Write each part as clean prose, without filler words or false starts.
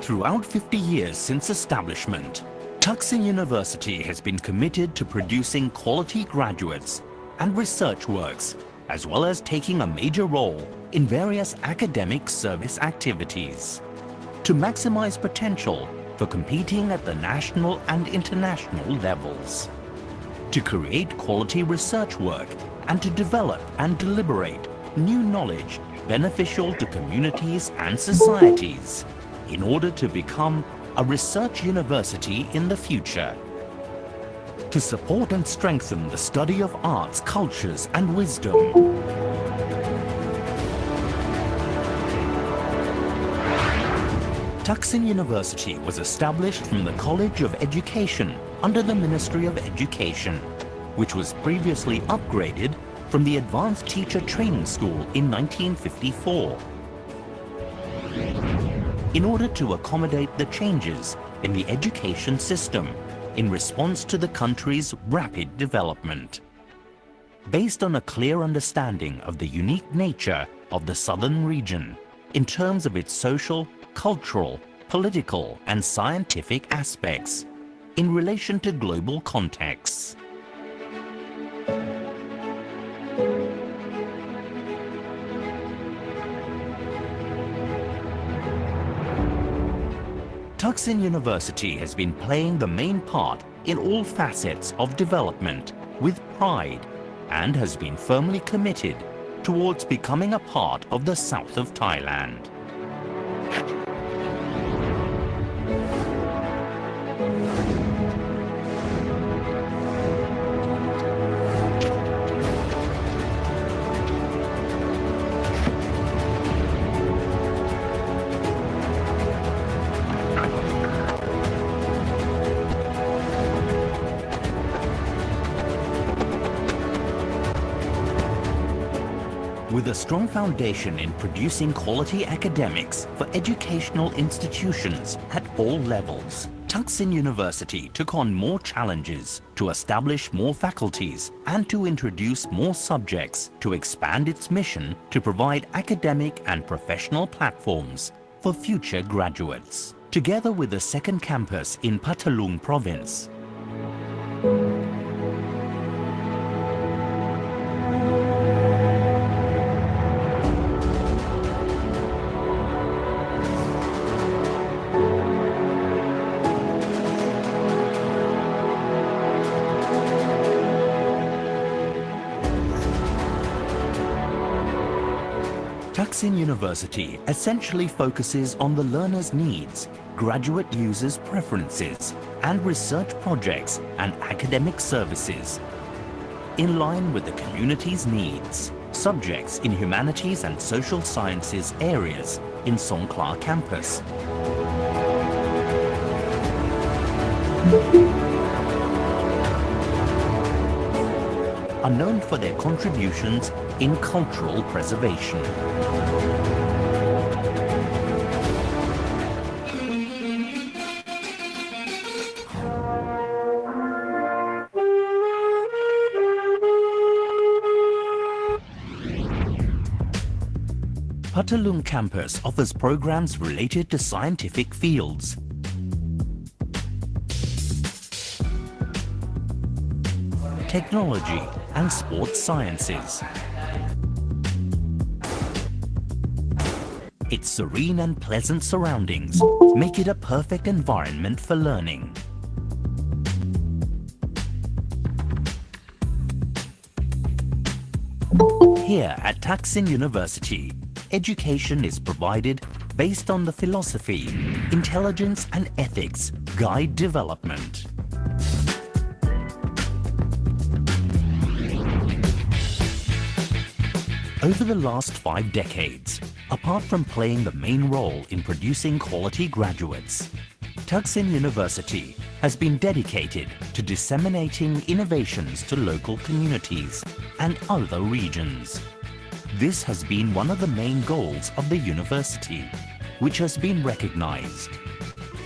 Throughout 50 years since establishment, Thaksin University has been committed to producing quality graduates and research works, as well as taking a major role in various academic service activities. To maximize potential for competing at the national and international levels. To create quality research work and to develop and deliberate new knowledge beneficial to communities and societies in order to become a research university in the future. To support and strengthen the study of arts, cultures and wisdom. Thaksin University was established from the College of Education under the Ministry of Education, which was previously upgraded from the Advanced Teacher Training School in 1954. In order to accommodate the changes in the education system in response to the country's rapid development. Based on a clear understanding of the unique nature of the southern region in terms of its social, cultural, political and scientific aspects in relation to global contexts. Thaksin University has been playing the main part in all facets of development with pride and has been firmly committed towards becoming a part of the south of Thailand. With a strong foundation in producing quality academics for educational institutions at all levels, Thaksin University took on more challenges to establish more faculties and to introduce more subjects to expand its mission to provide academic and professional platforms for future graduates. Together with the second campus in Patalung province, Thaksin University essentially focuses on the learner's needs, graduate users' preferences, and research projects and academic services. In line with the community's needs, subjects in humanities and social sciences areas in Songkhla campus. Are known for their contributions in cultural preservation. Patalung campus offers programs related to scientific fields, technology and sports sciences. Its serene and pleasant surroundings make it a perfect environment for learning. Here at Thaksin University, education is provided based on the philosophy, intelligence and ethics guide development. Over the last 5 decades, apart from playing the main role in producing quality graduates, Thaksin University has been dedicated to disseminating innovations to local communities and other regions. This has been one of the main goals of the university, which has been recognized.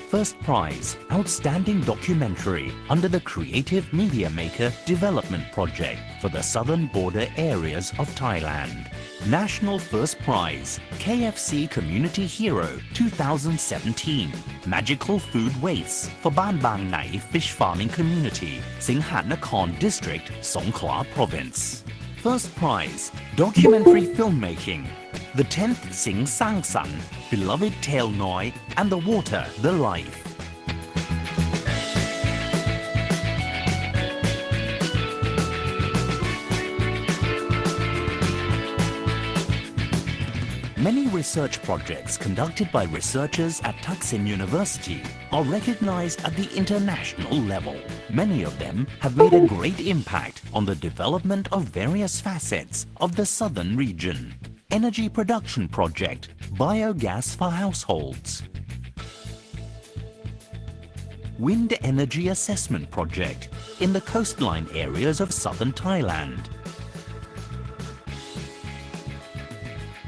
First prize, Outstanding Documentary under the Creative Media Maker Development Project for the Southern Border Areas of Thailand. National First Prize, KFC Community Hero 2017, Magical Food Waste for Ban Bang Nai Fish Farming Community, Singhanakon District, Songkhla Province. First Prize, Documentary Filmmaking, The 10th Sing Sang San, Beloved Tale Noi, and The Water, The Life. Many research projects conducted by researchers at Thaksin University are recognized at the international level. Many of them have made a great impact on the development of various facets of the southern region. Energy production project, biogas for households. Wind energy assessment project in the coastline areas of southern Thailand.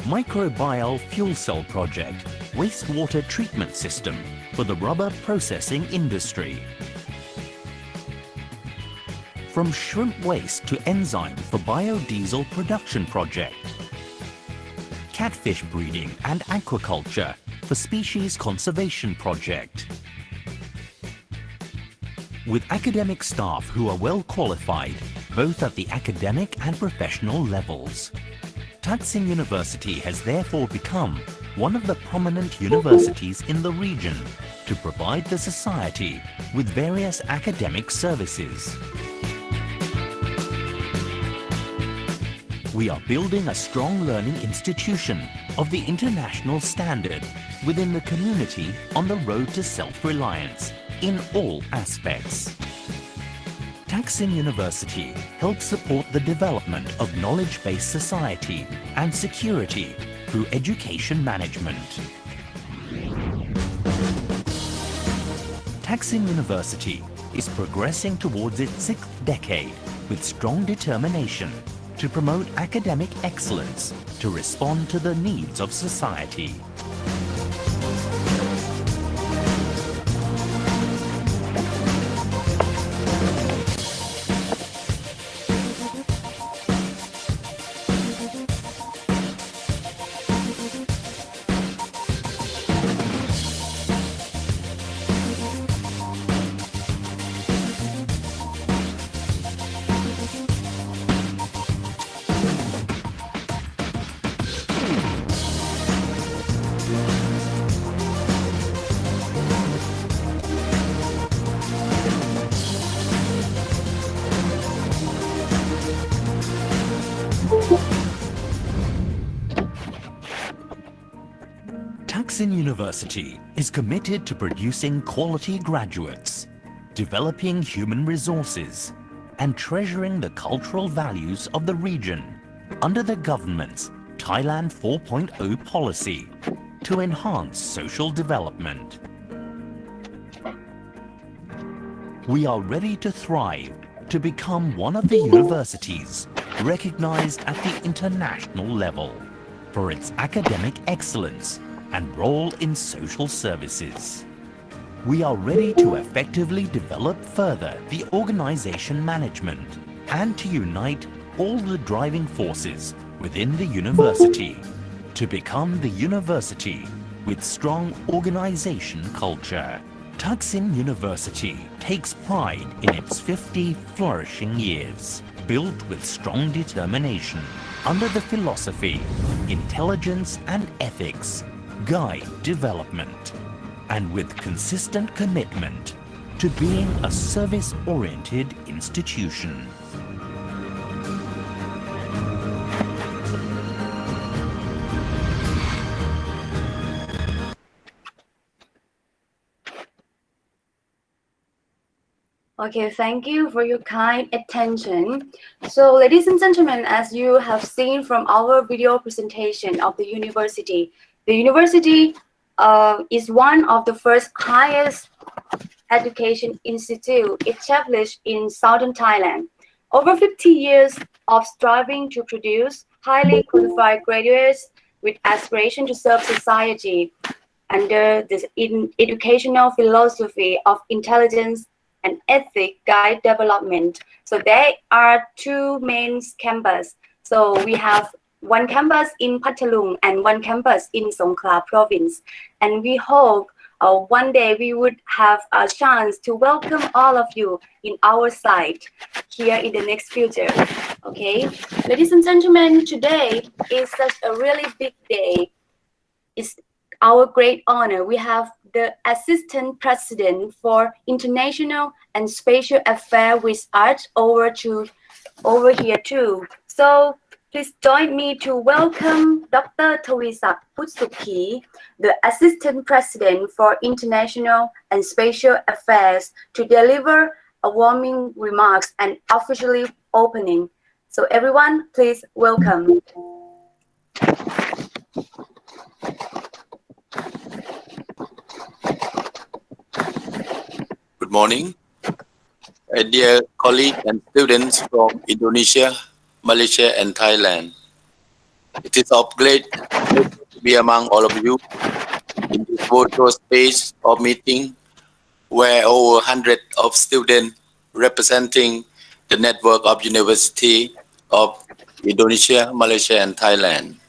Microbial fuel cell project, wastewater treatment system for the rubber processing industry. From shrimp waste to enzyme for biodiesel production project. Catfish breeding and aquaculture for species conservation project. With academic staff who are well qualified, both at the academic and professional levels. Thaksin University has therefore become one of the prominent universities in the region to provide the society with various academic services. We are building a strong learning institution of the international standard within the community on the road to self-reliance in all aspects. Thaksin University helps support the development of knowledge-based society and security through education management. Thaksin University is progressing towards its 6th decade with strong determination to promote academic excellence to respond to the needs of society. Thaksin University is committed to producing quality graduates, developing human resources, and treasuring the cultural values of the region under the government's Thailand 4.0 policy to enhance social development. We are ready to thrive to become one of the universities recognized at the international level for its academic excellence and role in social services. We are ready to effectively develop further the organization management and to unite all the driving forces within the university to become the university with strong organization culture. Thaksin University takes pride in its 50 flourishing years, built with strong determination under the philosophy, intelligence and ethics guide development, and with consistent commitment to being a service-oriented institution. Okay, thank you for your kind attention. So, ladies and gentlemen, as you have seen from our video presentation of the university is one of the first highest education institute established in southern Thailand. Over 50 years of striving to produce highly qualified graduates with aspiration to serve society under this educational philosophy of intelligence and ethic guide development. So there are two main campuses. So we have one campus in Pathalung and one campus in Songkhla province. And we hope one day we would have a chance to welcome all of you in our site here in the next future. Okay, ladies and gentlemen, today is such a really big day. It's our great honor. We have the Assistant President for International and Spatial Affairs with us over here too. So please join me to welcome Dr. Tawisak Putsukhi, the Assistant President for International and Spatial Affairs, to deliver a warming remarks and officially opening. So everyone, please welcome. Good morning, dear colleagues and students from Indonesia, Malaysia and Thailand. It is of great pleasure to be among all of you in this virtual space of meeting where over 100 of students representing the network of University of Indonesia, Malaysia and Thailand.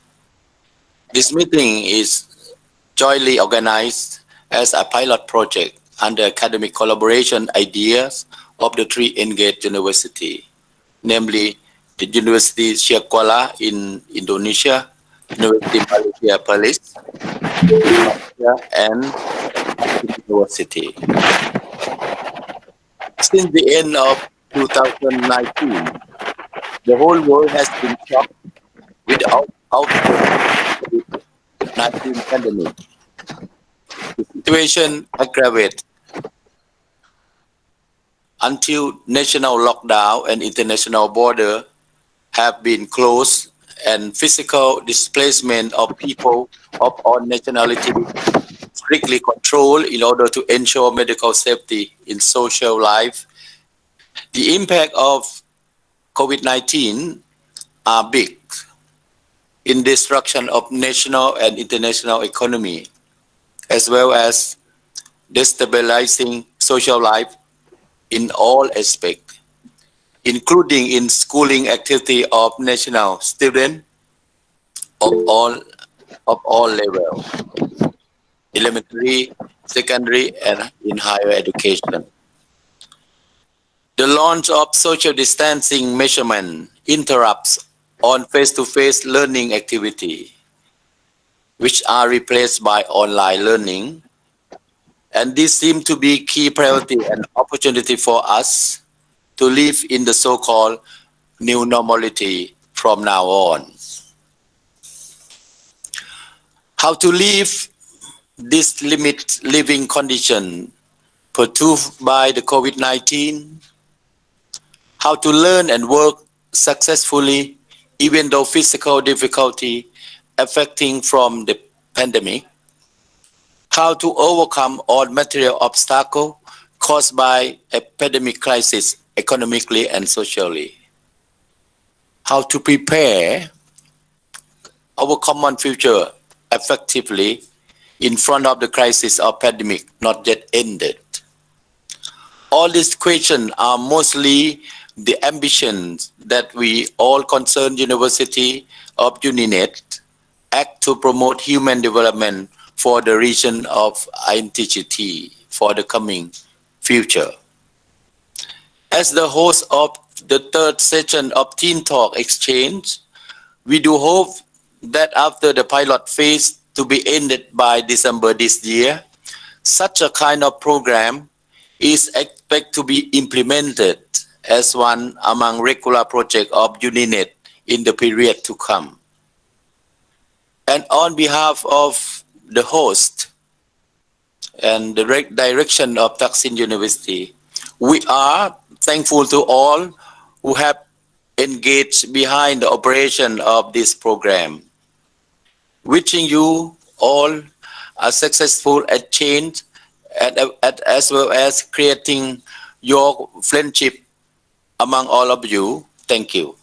This meeting is jointly organized as a pilot project under academic collaboration ideas of the three engaged universities, namely the University Syiah Kuala in Indonesia, Universiti Malaysia Perlis, and Thaksin University. Since the end of 2019, the whole world has been shocked with the outbreak of the COVID-19 pandemic. The situation aggravated until national lockdown and international border have been closed and physical displacement of people of all nationalities strictly controlled in order to ensure medical safety in social life. The impact of COVID-19 are big in destruction of national and international economy, as well as destabilizing social life in all aspects, including in schooling activity of national students of all levels, elementary, secondary, and in higher education. The launch of social distancing measurement interrupts on face-to-face learning activity, which are replaced by online learning. And this seems to be key priority and opportunity for us to live in the so-called new normality from now on. How to live this limit living condition perturbed by the COVID-19, how to learn and work successfully even though physical difficulty affecting from the pandemic, how to overcome all material obstacles caused by epidemic crisis economically and socially, how to prepare our common future effectively in front of the crisis of pandemic not yet ended. All these questions are mostly the ambitions that we all concerned University of UNINET act to promote human development for the region of IMT-GT for the coming future. As the host of the third session of Teen Talk Exchange, we do hope that after the pilot phase to be ended by December this year, such a kind of program is expected to be implemented as one among regular projects of UNINET in the period to come. And on behalf of the host and the direction of Thaksin University, we are thankful to all who have engaged behind the operation of this program. Wishing you all a successful exchange as well as creating your friendship among all of you. Thank you.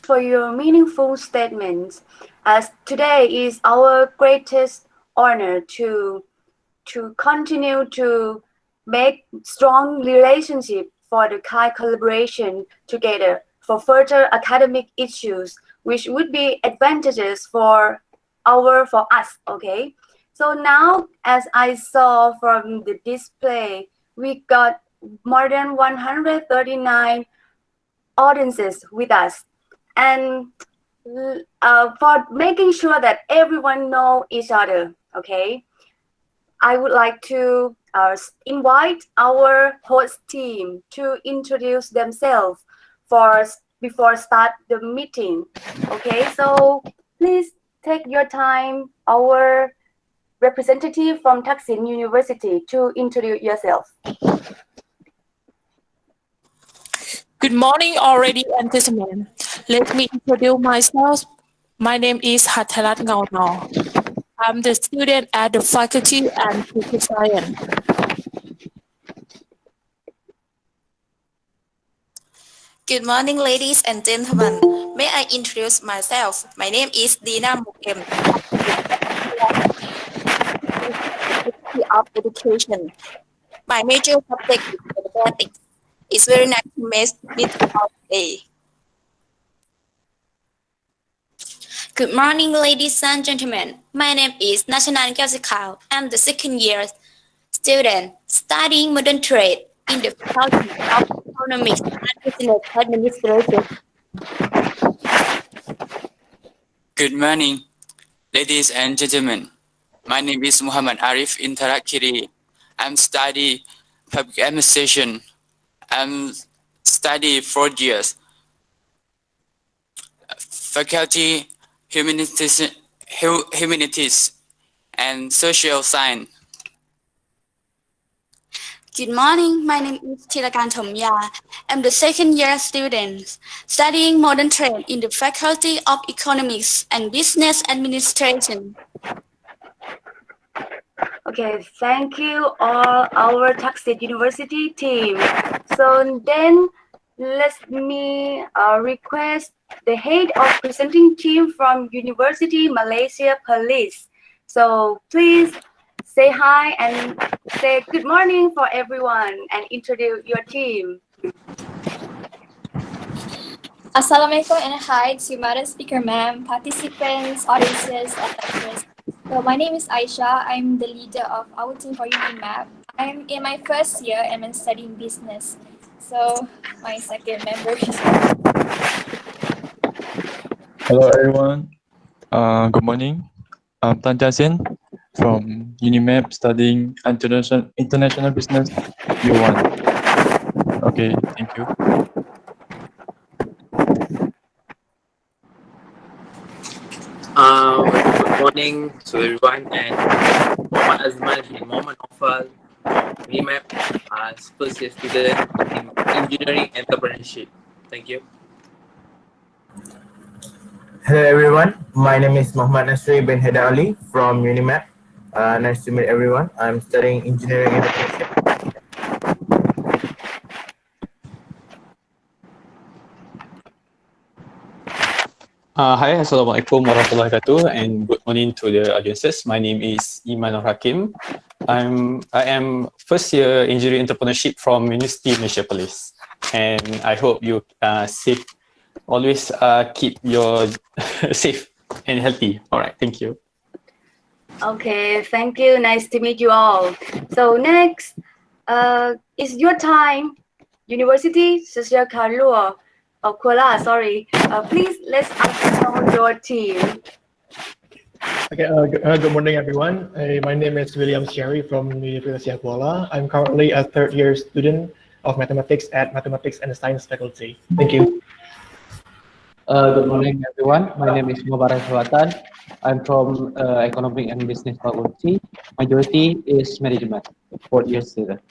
For your meaningful statements, as today is our greatest honor to continue to make strong relationship for the kind collaboration together for further academic issues which would be advantages for us, okay? So now, as I saw from the display, we got more than 139 audiences with us. And for making sure that everyone know each other, okay, I would like to invite our host team to introduce themselves before start the meeting. Okay, so please take your time. Our representative from Thaksin University to introduce yourself. Good morning already and gentlemen. Let me introduce myself. My name is Hatharat Ngaunor. I'm the student at the Faculty and Political Science. Good morning, ladies and gentlemen. May I introduce myself? My name is Dina Mukem. Of Education. My major subject is mathematics. It's very nice to meet you all today. Good morning, ladies and gentlemen. My name is Nachanan Kasikal. I'm the second year student studying modern trade in the Faculty of Economics and Business Administration. Good morning, ladies and gentlemen. My name is Muhammad Arif Intarakiri. I'm studying public administration. I'm studying 4 years. Faculty humanities and social science. Good morning, my name is Chirakan Thomya. I'm the second year student studying modern trade in the Faculty of Economics and Business Administration. Okay, thank you all our Thaksin University team. So then let me request the head of presenting team from University Malaysia Perlis. So please say hi and say good morning for everyone and introduce your team. Assalamualaikum and hi to Madam Speaker Ma'am, participants, audiences, and lecturers. So my name is Aisha. I'm the leader of our team for UniMAP. I'm in my first year and I'm studying business. So my second member is... Hello everyone. Good morning. I'm Tan Jiaxian from UniMAP studying international business year 1. Okay, thank you. Good morning to everyone, and Muhammad Azman bin Muhammad Aufal, UNIMAP, as first year student in engineering entrepreneurship. Thank you. Hello everyone, my name is Muhammad Nasri bin Haidar Ali from UniMAP. Nice to meet everyone. I'm studying engineering entrepreneurship. Hi, Assalamualaikum warahmatullahi wabarakatuh, and good morning to the audiences. My name is Iman Hakim. I am first year engineering entrepreneurship from Universiti Malaysia Perlis, and I hope you safe. Always keep your safe and healthy. All right, thank you. Okay, thank you. Nice to meet you all. So next is your time. University Syiah Kuala. Sorry. Please let's know your team. Okay. Good morning, everyone. My name is William Sherry from Universitas Syiah Kuala. I'm currently a third-year student of mathematics at Mathematics and Science faculty. Thank you. Good morning, everyone. My name is Mubarak Sulatan. I'm from Economic and Business Faculty. Majority is management. 4 years student.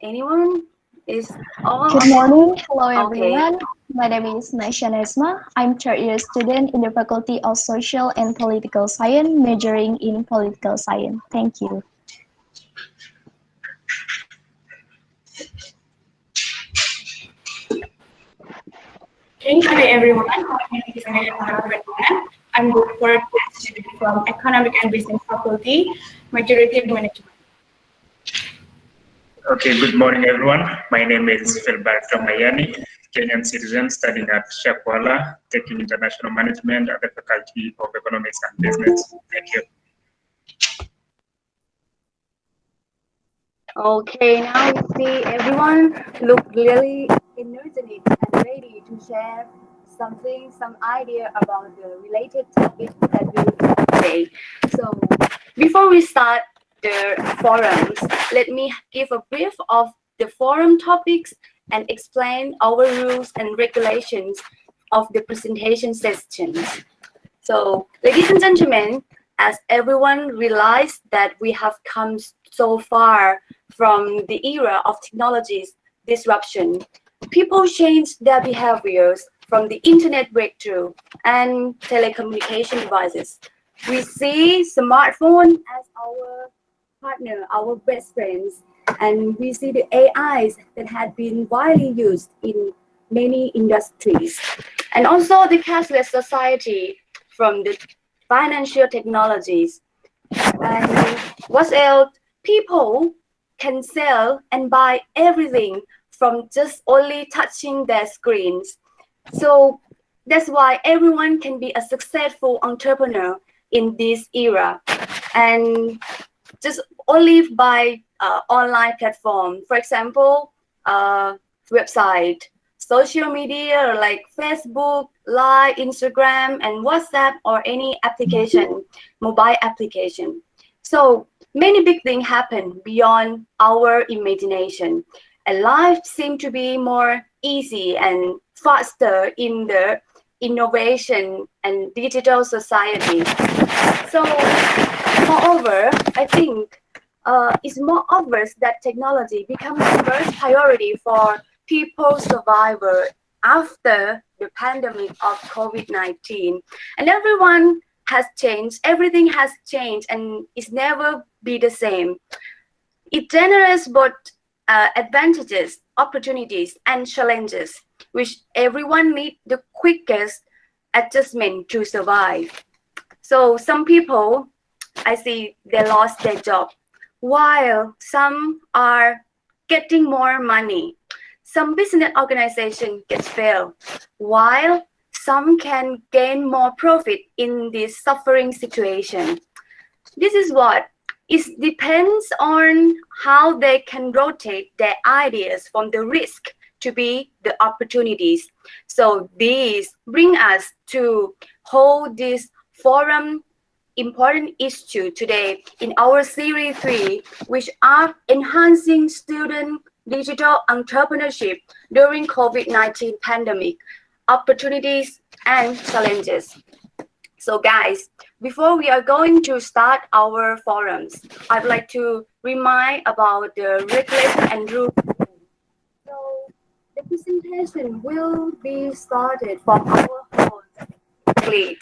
Anyone? Is all? Good morning. Hello, Okay. everyone. My name is Naisha Nesma. I'm third-year student in the Faculty of Social and Political Science, majoring in Political Science. Thank you. Okay, hi everyone. My name is Naisha. I'm the third student from Economic and Business Faculty, majority management. Okay, good morning, everyone. My name is Philbert Mayani, Kenyan citizen studying at Syiah Kuala, taking international management at the Faculty of Economics and Business. Thank you. Okay, now we see everyone look really energetic and ready to share something, some idea about the related topic that we will discuss today. So before we start the forums, let me give a brief of the forum topics and explain our rules and regulations of the presentation sessions. So, ladies and gentlemen, as everyone realized that we have come so far from the era of technologies disruption, people change their behaviors from the internet breakthrough and telecommunication devices. We see smartphone as our partner, our best friends, and we see the AIs that had been widely used in many industries. And also the cashless society from the financial technologies. And what else? People can sell and buy everything from just only touching their screens. So that's why everyone can be a successful entrepreneur in this era. And just only by online platform, for example, website, social media like Facebook, Line, Instagram, and WhatsApp, or any application, mobile application. So many big things happen beyond our imagination, and life seems to be more easy and faster in the innovation and digital society. So moreover, I think it's more obvious that technology becomes the first priority for people's survival after the pandemic of COVID-19. And everyone has changed, everything has changed, and it's never be the same. It generates both advantages, opportunities, and challenges, which everyone needs the quickest adjustment to survive. So some people, I see they lost their job, while some are getting more money. Some business organization gets failed, while some can gain more profit in this suffering situation. This is what it depends on how they can rotate their ideas from the risk to be the opportunities. So these bring us to hold this forum important issue today in our series 3, which are enhancing student digital entrepreneurship during COVID-19 pandemic, opportunities and challenges. So guys, before we are going to start our forums, I'd like to remind about the regulation and rules. So the presentation will be started from our host,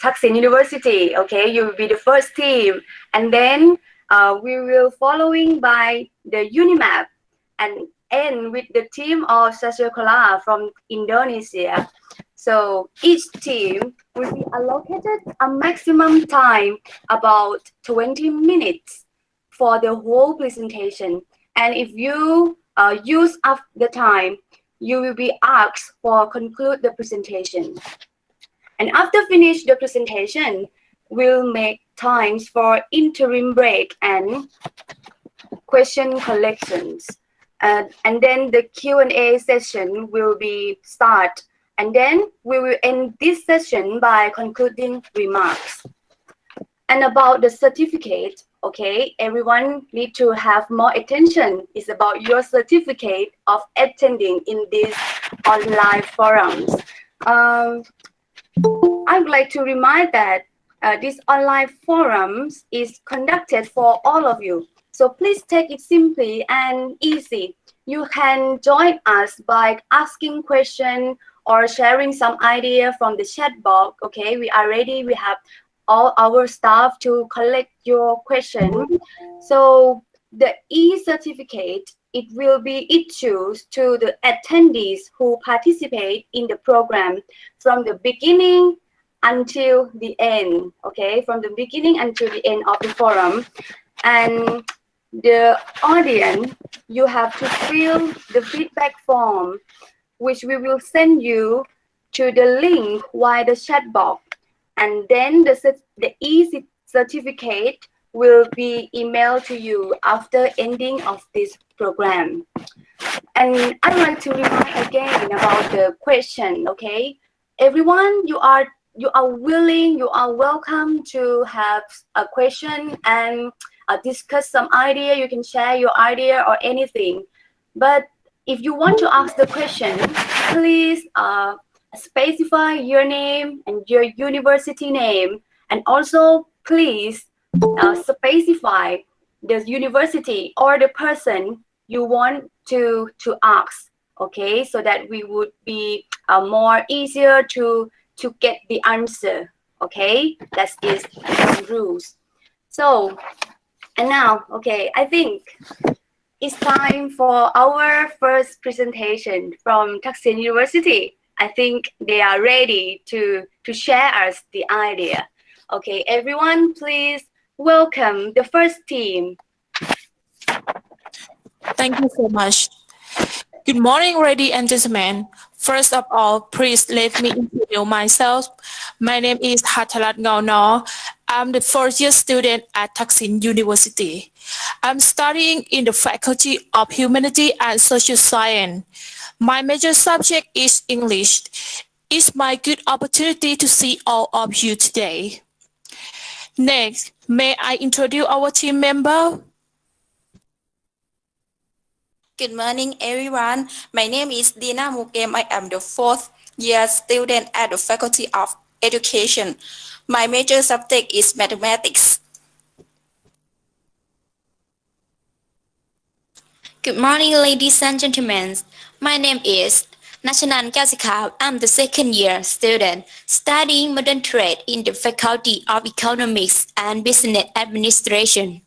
Thaksin University. Okay, you will be the first team, and then we will following by the UniMAP, and end with the team of Syiah Kuala from Indonesia. So each team will be allocated a maximum time about 20 minutes for the whole presentation. And if you use up the time, you will be asked for conclude the presentation. And after finish the presentation, we'll make times for interim break and question collections. And then the Q&A session will be start. And then we will end this session by concluding remarks. And about the certificate, okay, everyone need to have more attention. It's about your certificate of attending in these online forums. I would like to remind that this online forums is conducted for all of you. So please take it simply and easy. You can join us by asking questions or sharing some idea from the chat box. Okay, we are ready. We have all our staff to collect your question. So the e-certificate, it will be issued to the attendees who participate in the program from the beginning until the end. Okay, from the beginning until the end of the forum. And the audience, you have to fill the feedback form, which we will send you to the link via the chat box, and then the e-certificate will be emailed to you after ending of this program. And I'd like to remind again about the question, okay? Everyone, you are willing, you are welcome to have a question and discuss some idea. You can share your idea or anything. But if you want to ask the question, please specify your name and your university name, and also please specify the university or the person you want to ask, okay, so that we would be more easier to get the answer, okay? That is the rules. So, and now, okay, I think it's time for our first presentation from Thaksin University. I think they are ready to share us the idea. Okay, everyone, please welcome the first team. Thank you so much. Good morning, ladies and gentlemen. First of all, please let me introduce myself. My name is Hathalat Ngaunor. I'm the first-year student at Thaksin University. I'm studying in the Faculty of Humanity and Social Science. My major subject is English. It's my good opportunity to see all of you today. Next, may I introduce our team member? Good morning, everyone. My name is Dina Mukem. I am the fourth-year student at the Faculty of Education. My major subject is mathematics. Good morning, ladies and gentlemen. My name is Nachanan Kasikau. I'm the second-year student studying modern trade in the Faculty of Economics and Business Administration.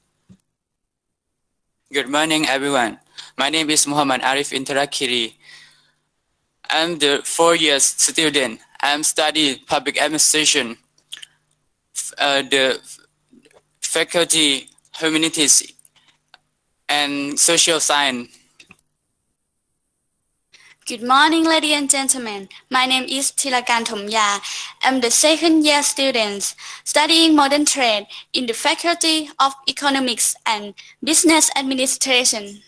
Good morning, everyone. My name is Muhammad Arif Interakiri. I'm the 4-year student. I'm studying public administration, the Faculty Humanities and Social Science. Good morning, ladies and gentlemen. My name is Thilakan Thomya. I'm the second-year student studying modern trade in the Faculty of Economics and Business Administration.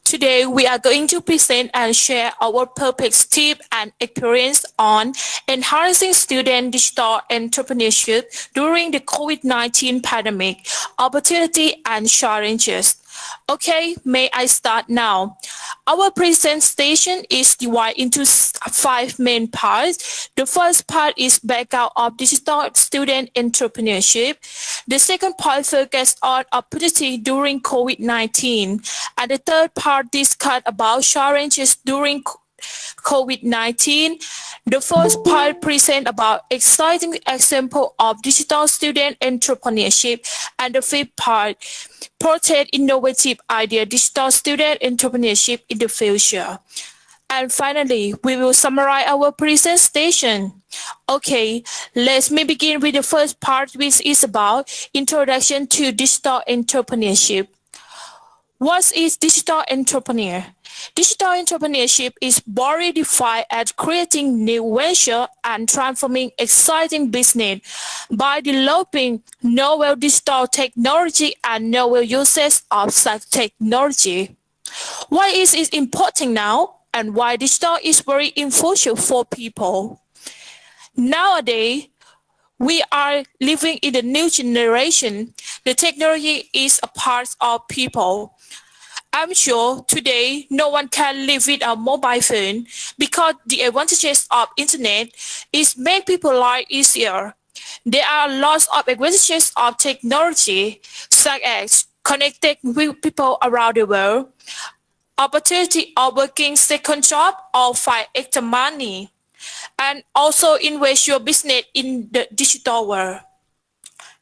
Today, we are going to present and share our perspective and experience on enhancing student digital entrepreneurship during the COVID-19 pandemic, opportunity and challenges. Okay, may I start now? Our presentation is divided into 5 main parts. The first part is background of digital student entrepreneurship. The second part focuses on opportunity during COVID-19. And the third part discusses about challenges during COVID-19. The first part presents about exciting example of digital student entrepreneurship, and the fifth part portrays innovative idea digital student entrepreneurship in the future. And finally, we will summarize our presentation. Okay, let me begin with the first part, which is about introduction to digital entrepreneurship. What is digital entrepreneur? Digital entrepreneurship is broadly defined as creating new venture and transforming exciting business by developing novel digital technology and novel uses of such technology. Why is it important now, and why digital is very influential for people? Nowadays, we are living in the new generation. The technology is a part of people. I'm sure today no one can live without a mobile phone because the advantages of internet is make people life easier. There are lots of advantages of technology, such as connecting with people around the world, opportunity of working second job or find extra money, and also invest your business in the digital world.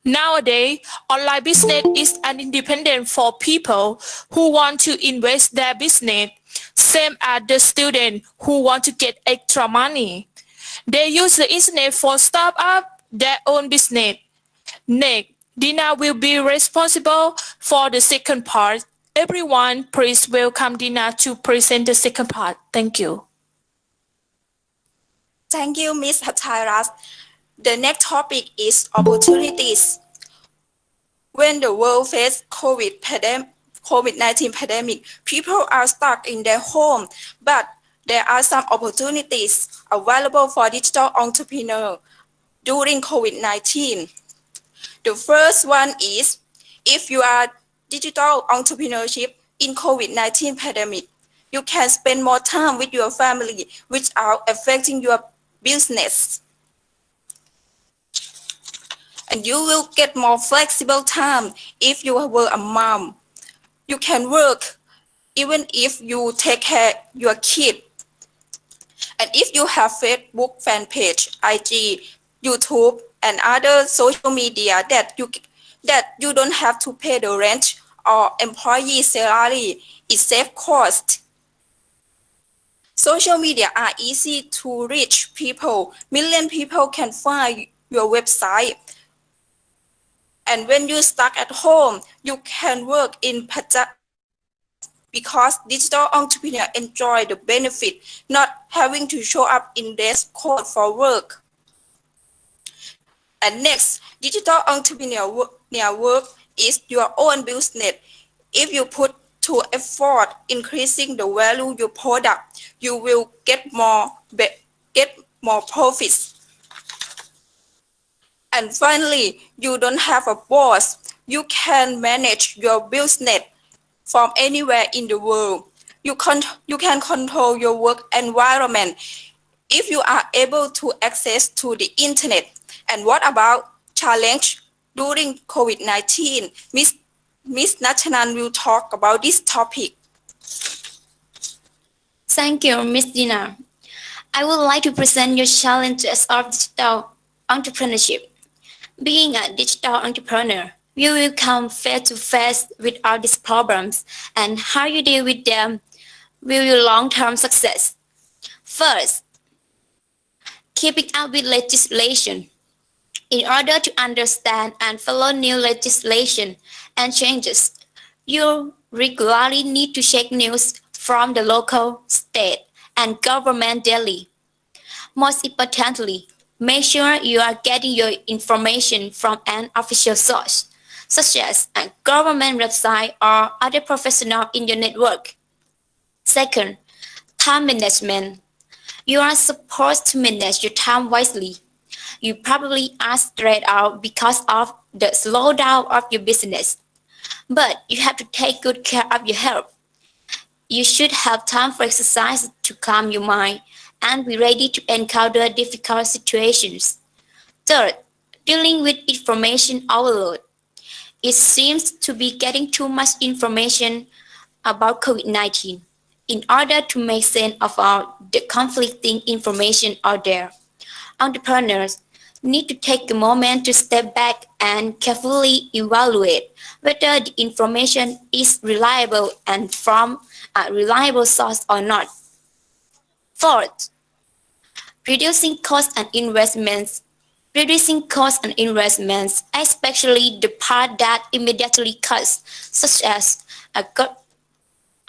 Nowadays, online business is an independent for people who want to invest their business, same as the students who want to get extra money. They use the internet for start up their own business. Next, Dina will be responsible for the second part. Everyone, please welcome Dina to present the second part. Thank you. Thank you, Ms. Hatairas. The next topic is opportunities. When the world faces COVID-19 pandemic, people are stuck in their home, but there are some opportunities available for digital entrepreneurs during COVID-19. The first one is, if you are digital entrepreneurship in COVID-19 pandemic, you can spend more time with your family without affecting your business. And you will get more flexible time if you were a mom. You can work even if you take care of your kid. And if you have Facebook fan page, IG, YouTube, and other social media that you don't have to pay the rent or employee salary, it saves cost. Social media are easy to reach people. Million people can find your website. And when you're stuck at home, you can work in pajamas because digital entrepreneurs enjoy the benefit not having to show up in dress code for work. And next, digital entrepreneur work is your own business. If you put to effort increasing the value of your product, you will get more profits. And finally, you don't have a boss. You can manage your business from anywhere in the world. You can control your work environment if you are able to access to the internet. And what about challenge during COVID-19? Ms. Nachanan will talk about this topic. Thank you, Ms. Dina. I would like to present your challenges of digital entrepreneurship. Being a digital entrepreneur, you will come face to face with all these problems, and how you deal with them will your long-term success. First, keeping up with legislation. In order to understand and follow new legislation and changes, you regularly need to check news from the local, state, and government daily. Most importantly, make sure you are getting your information from an official source, such as a government website or other professionals in your network. Second, time management. You are supposed to manage your time wisely. You probably are stressed out because of the slowdown of your business, but you have to take good care of your health. You should have time for exercise to calm your mind and be ready to encounter difficult situations. Third, dealing with information overload. It seems to be getting too much information about COVID-19. In order to make sense of all the conflicting information out there, entrepreneurs need to take a moment to step back and carefully evaluate whether the information is reliable and from a reliable source or not. Fourth, reducing costs and investments. Reducing costs and investments, especially the part that immediately costs, such as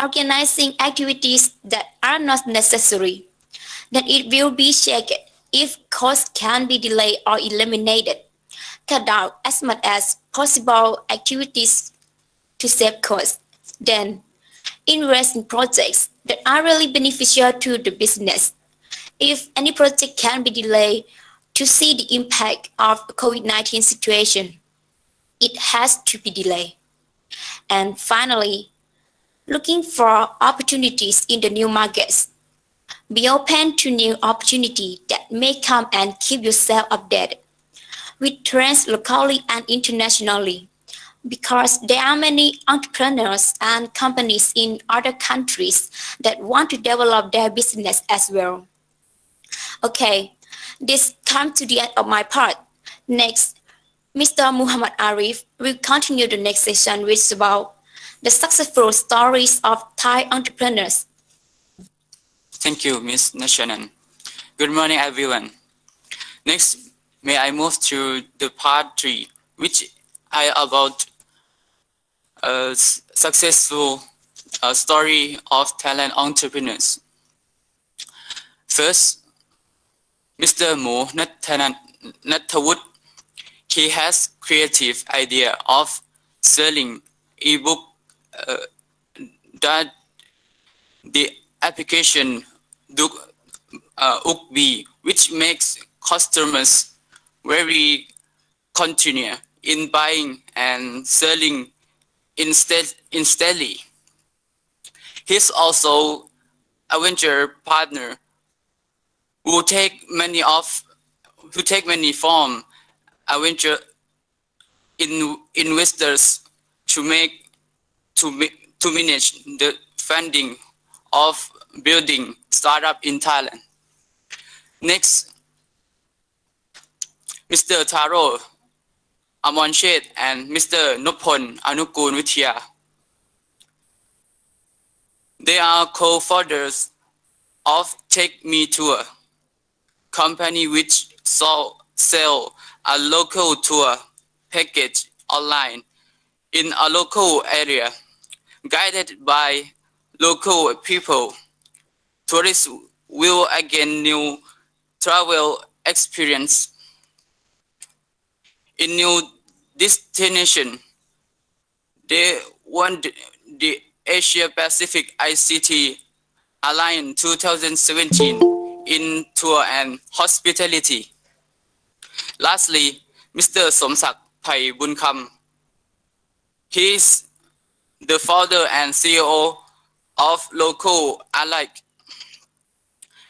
organizing activities that are not necessary. Then it will be checked if costs can be delayed or eliminated. Cut out as much as possible activities to save costs. Then invest in projects that are really beneficial to the business. If any project can be delayed to see the impact of the COVID-19 situation, it has to be delayed. And finally, looking for opportunities in the new markets. Be open to new opportunities that may come and keep yourself updated with trends locally and internationally, because there are many entrepreneurs and companies in other countries that want to develop their business as well. Okay, this comes to the end of my part. Next, Mr. Muhammad Arif will continue the next session, which is about the successful stories of Thai entrepreneurs. Thank you, Ms. Nashanan. Good morning, everyone. Next, may I move to the part 3, which about a successful story of Thailand entrepreneurs. First, Mr. Mo Nattawut, he has creative idea of selling ebook that the application Ukbi, which makes customers very continue in buying and selling instantly. He's also a venture partner who take many from a venture investors to manage the funding of building startup in Thailand. Next, Mr. Taro Amanchet and Mr. Nopon Anukun Withia. They are co-founders of Take Me Tour, company which sell a local tour package online in a local area, guided by local people. Tourists will again new travel experience in new destination. They won the Asia Pacific ICT Alliance 2017 in tour and hospitality. Lastly, Mr. Somsak Pai Bunkam. He is the founder and CEO of Local Alike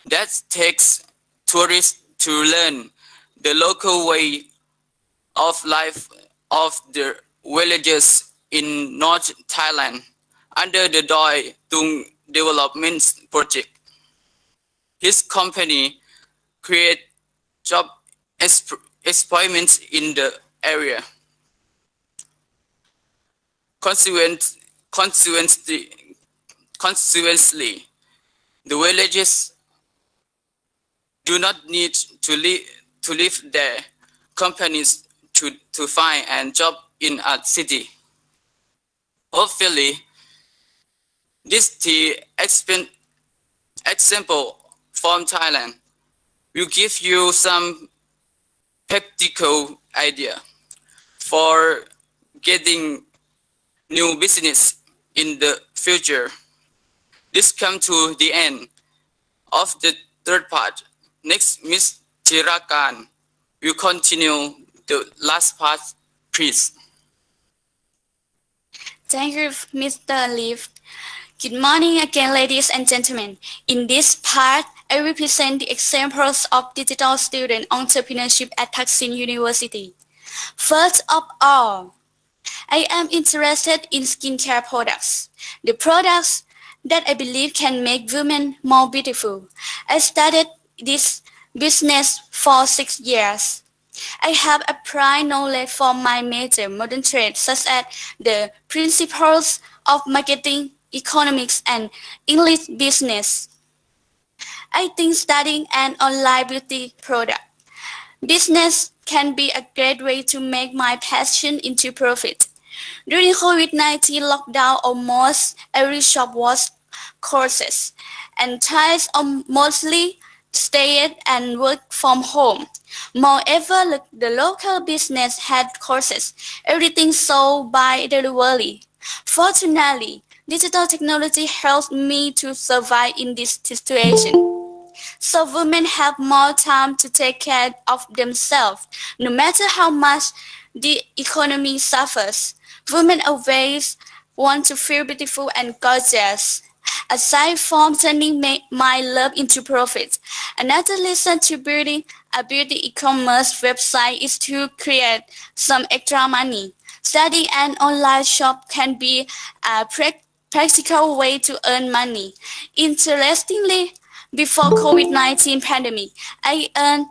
that takes tourists to learn the local way of life of the villages in North Thailand under the Doi Tung Development Project. His company create job employment in the area. Consequently, the villages do not need to live there. Companies to find a job in a city. Hopefully, this example from Thailand will give you some practical idea for getting new business in the future. This comes to the end of the third part. Next, Ms. Chirakan will continue the last part, please. Thank you, Mr. Leaf. Good morning again, ladies and gentlemen. In this part, I will present the examples of digital student entrepreneurship at Thaksin University. First of all, I am interested in skincare products, the products that I believe can make women more beautiful. I started this business for 6 years. I have applied knowledge from my major modern trade, such as the principles of marketing, economics, and English business. I think studying an online beauty product business can be a great way to make my passion into profit. During COVID-19 lockdown, almost every shop was closed, and Thais mostly stayed and worked from home. Moreover, the local business had courses, everything sold by delivery. Fortunately, digital technology helped me to survive in this situation. So women have more time to take care of themselves. No matter how much the economy suffers, women always want to feel beautiful and gorgeous. Aside from turning my love into profit, another reason to building a beauty e-commerce website is to create some extra money. Starting an online shop can be a practical way to earn money. Interestingly, before COVID-19 pandemic, I earned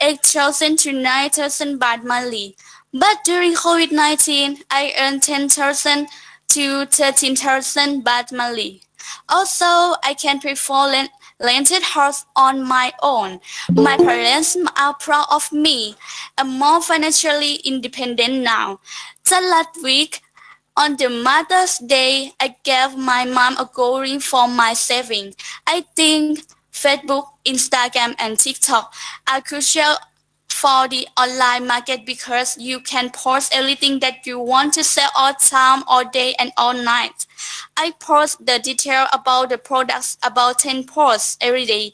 8,000 to 9,000 baht monthly. But during COVID-19, I earned 10,000 to 13,000 baht monthly. Also, I can perform rented house on my own. My parents are proud of me. I'm more financially independent now. Just last week, on the Mother's Day, I gave my mom a gold ring for my saving. I think Facebook, Instagram, and TikTok are crucial for the online market because you can post everything that you want to sell all time, all day, and all night. I post the detail about the products, about 10 posts every day.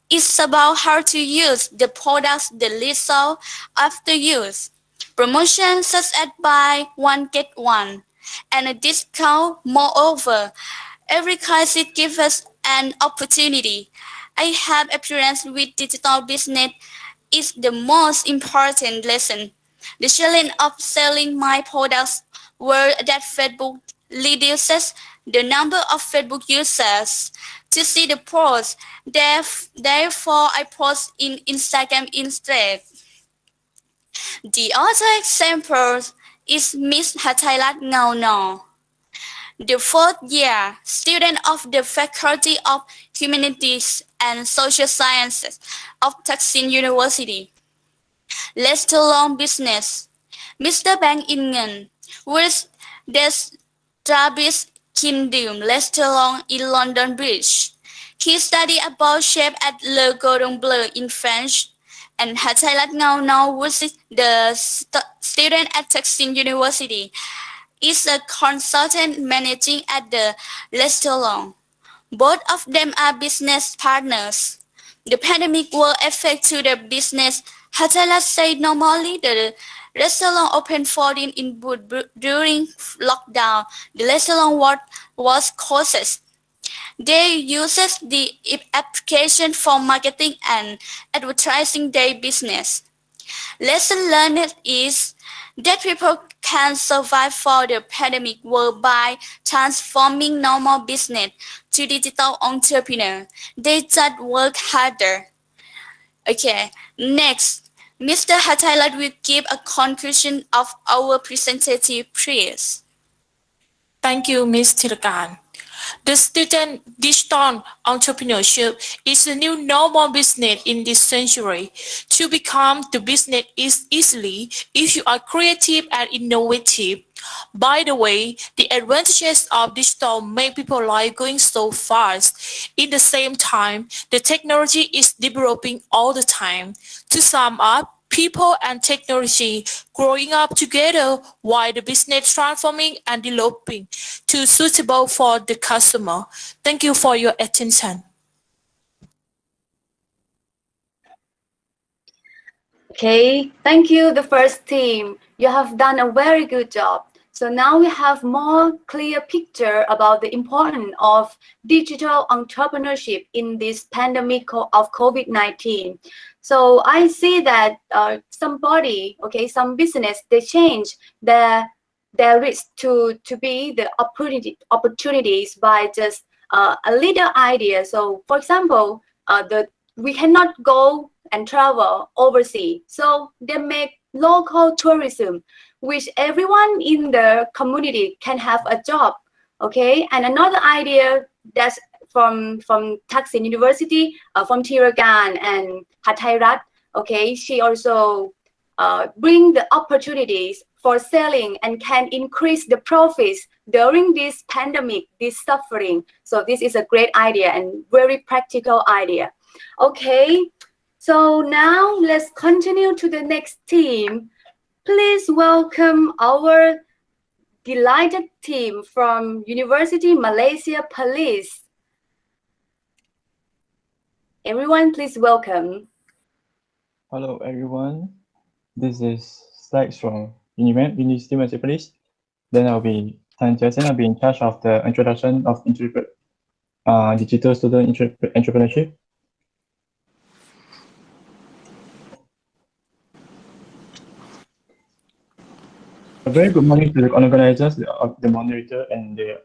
It's about how to use the products, the result after use. Promotions such as buy one get one and a discount. Moreover, every crisis gives us an opportunity. I have experience with digital business is the most important lesson. The challenge of selling my products were that Facebook reduces the number of Facebook users to see the post. Therefore, I post in Instagram instead. The other example is Miss Hatailat Ngao. The fourth year student of the Faculty of Humanities and Social Sciences of Thaksin University. Restaurant business. Mr. Bang In-ngan with the Travis Kingdom restaurant in London Bridge. He studied about chef at Le Cordon Bleu in French, and Hatailat Ngao was the student at Thaksin University. Is a consultant managing at the restaurant. Both of them are business partners. The pandemic will affect to the business. Hatailat said normally the restaurant opened 14 in but during lockdown. The restaurant was closed. They uses the application for marketing and advertising their business. Lesson learned is that people can survive for the pandemic world by transforming normal business to digital entrepreneur. They just work harder. Okay, next, Mr. Hatailat will give a conclusion of our presentation, please. Thank you, Ms. Thirakan. The student digital entrepreneurship is the new normal business in this century. To become the business is easily if you are creative and innovative. By the way, the advantages of digital make people life going so fast. In the same time, the technology is developing all the time. To sum up, people and technology growing up together while the business transforming and developing to suitable for the customer. Thank you for your attention. Okay, thank you, the first team. You have done a very good job. So now we have more clear picture about the importance of digital entrepreneurship in this pandemic of COVID-19. So I see that some business, they change their risk to be the opportunities by just a little idea. So for example, we cannot go and travel overseas. So they make local tourism, which everyone in the community can have a job. Okay, and another idea that's from Thaksin University, from Thirakan and Hatairat. Okay, she also bring the opportunities for selling and can increase the profits during this pandemic, this suffering. So this is a great idea and very practical idea. Okay, so now let's continue to the next team. Please welcome our delighted team from University Malaysia Perlis. Everyone, please welcome. Hello, everyone. This is Sykes from UniMAP, University Malaysia Perlis. Then I'll be Tan Jason. I'll be in charge of the introduction of digital student entrepreneurship. A very good morning to the organizers, the moderator, and the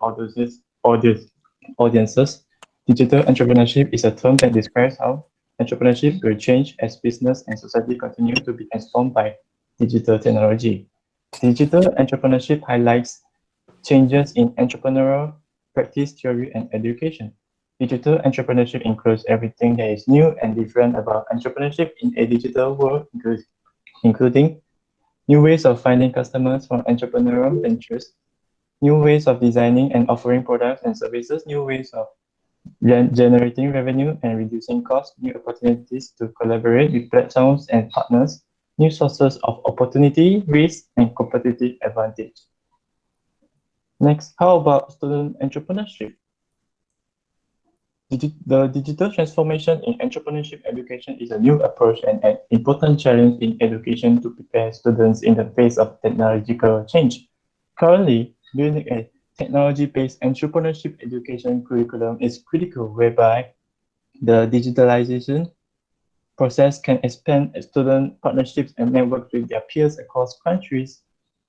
audiences. Digital entrepreneurship is a term that describes how entrepreneurship will change as business and society continue to be transformed by digital technology. Digital entrepreneurship highlights changes in entrepreneurial practice, theory, and education. Digital entrepreneurship includes everything that is new and different about entrepreneurship in a digital world, including new ways of finding customers from entrepreneurial ventures, new ways of designing and offering products and services, new ways of generating revenue and reducing costs, new opportunities to collaborate with platforms and partners, new sources of opportunity, risk, and competitive advantage. Next, how about student entrepreneurship? The digital transformation in entrepreneurship education is a new approach and an important challenge in education to prepare students in the face of technological change. Currently, building a technology-based entrepreneurship education curriculum is critical, whereby the digitalization process can expand student partnerships and networks with their peers across countries,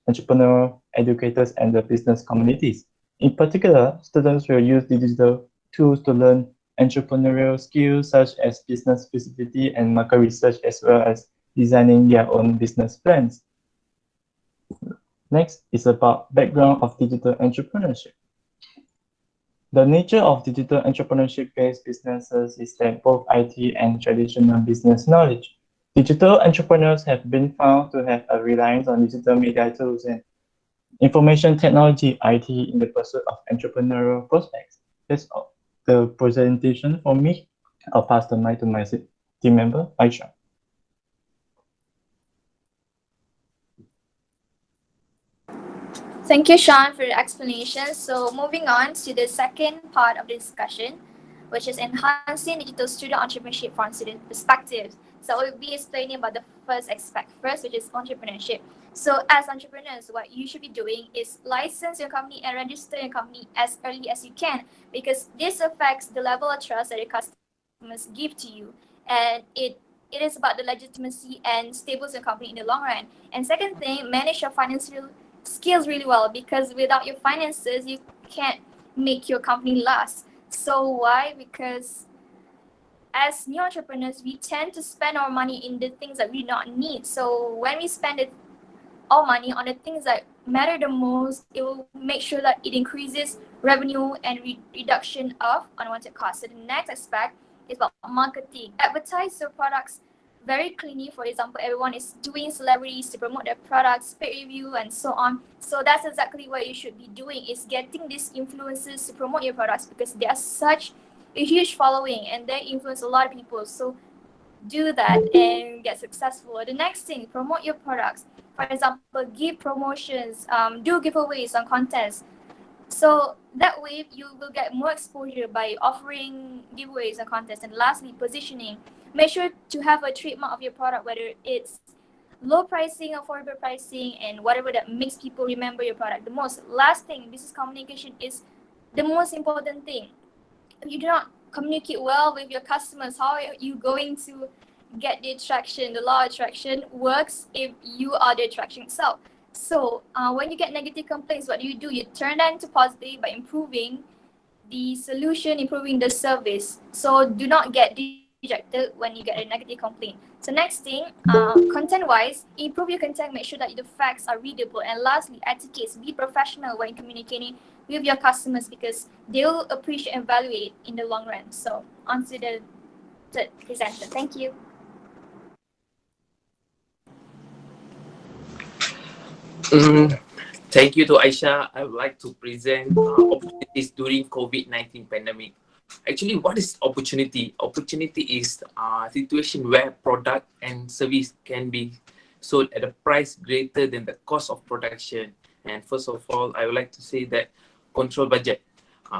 entrepreneurs, educators, and the business communities. In particular, students will use digital tools to learn entrepreneurial skills such as business feasibility and market research, as well as designing their own business plans. Next is about background of digital entrepreneurship. The nature of digital entrepreneurship-based businesses is that both IT and traditional business knowledge. Digital entrepreneurs have been found to have a reliance on digital media tools and information technology, IT, in the pursuit of entrepreneurial prospects. That's the presentation for me. I'll pass the mic to my team member, Aisha. Thank you, Sean, for the explanation. So moving on to the second part of the discussion, which is enhancing digital student entrepreneurship from student perspectives. So we'll be explaining about the first aspect first, which is entrepreneurship. So as entrepreneurs, what you should be doing is license your company and register your company as early as you can, because this affects the level of trust that your customers give to you. And it is about the legitimacy and stability of your company in the long run. And second thing, manage your financial skills really well, because without your finances, you can't make your company last. So why? Because as new entrepreneurs, we tend to spend our money in the things that we don't need. So when we spend our money on the things that matter the most, it will make sure that it increases revenue and reduction of unwanted costs. So the next aspect is about marketing. Advertise your products very cleanly. For example, everyone is doing celebrities to promote their products, paid review, and so on. So that's exactly what you should be doing, is getting these influencers to promote your products, because they are such a huge following and they influence a lot of people. So do that and get successful. The next thing, promote your products. For example, give promotions, do giveaways on contests. So that way you will get more exposure by offering giveaways and contests. And lastly, positioning. Make sure to have a trademark of your product, whether it's low pricing, affordable pricing, and whatever that makes people remember your product the most. Last thing, business communication is the most important thing. If you do not communicate well with your customers, how are you going to get the attraction? The law of attraction works if you are the attraction itself. So when you get negative complaints, what do? You turn that into positive by improving the solution, improving the service. So do not get dejected when you get a negative complaint. So next thing, content-wise, improve your content, make sure that the facts are readable. And lastly, etiquette, be professional when communicating with your customers, because they will appreciate and evaluate in the long run. So on to the third presenter. Thank you. Thank you to Aisha. I would like to present opportunities during COVID-19 pandemic. Actually, what is opportunity? Opportunity is a situation where product and service can be sold at a price greater than the cost of production. And first of all, I would like to say that control budget.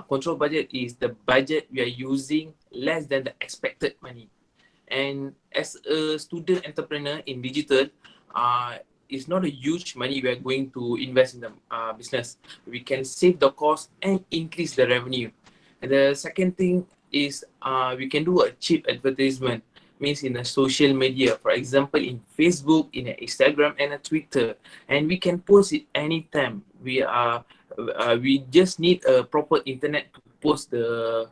Control budget is the budget we are using less than the expected money. And as a student entrepreneur in digital, it's not a huge money we are going to invest in the business. We can save the cost and increase the revenue. And the second thing is we can do a cheap advertisement, means in a social media, for example, in Facebook, in Instagram, and a Twitter. And we can post it anytime. We just need a proper internet to post about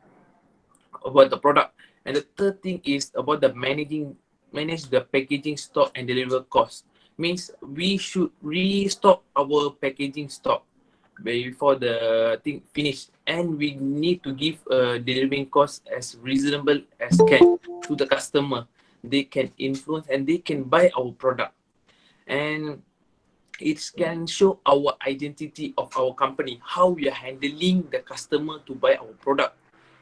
the product. And the third thing is about the manage the packaging stock and deliver cost. Means we should restock our packaging stock. before the thing finished, and we need to give a delivering cost as reasonable as can to the customer. They can influence and they can buy our product, and it can show our identity of our company, how we are handling the customer to buy our product.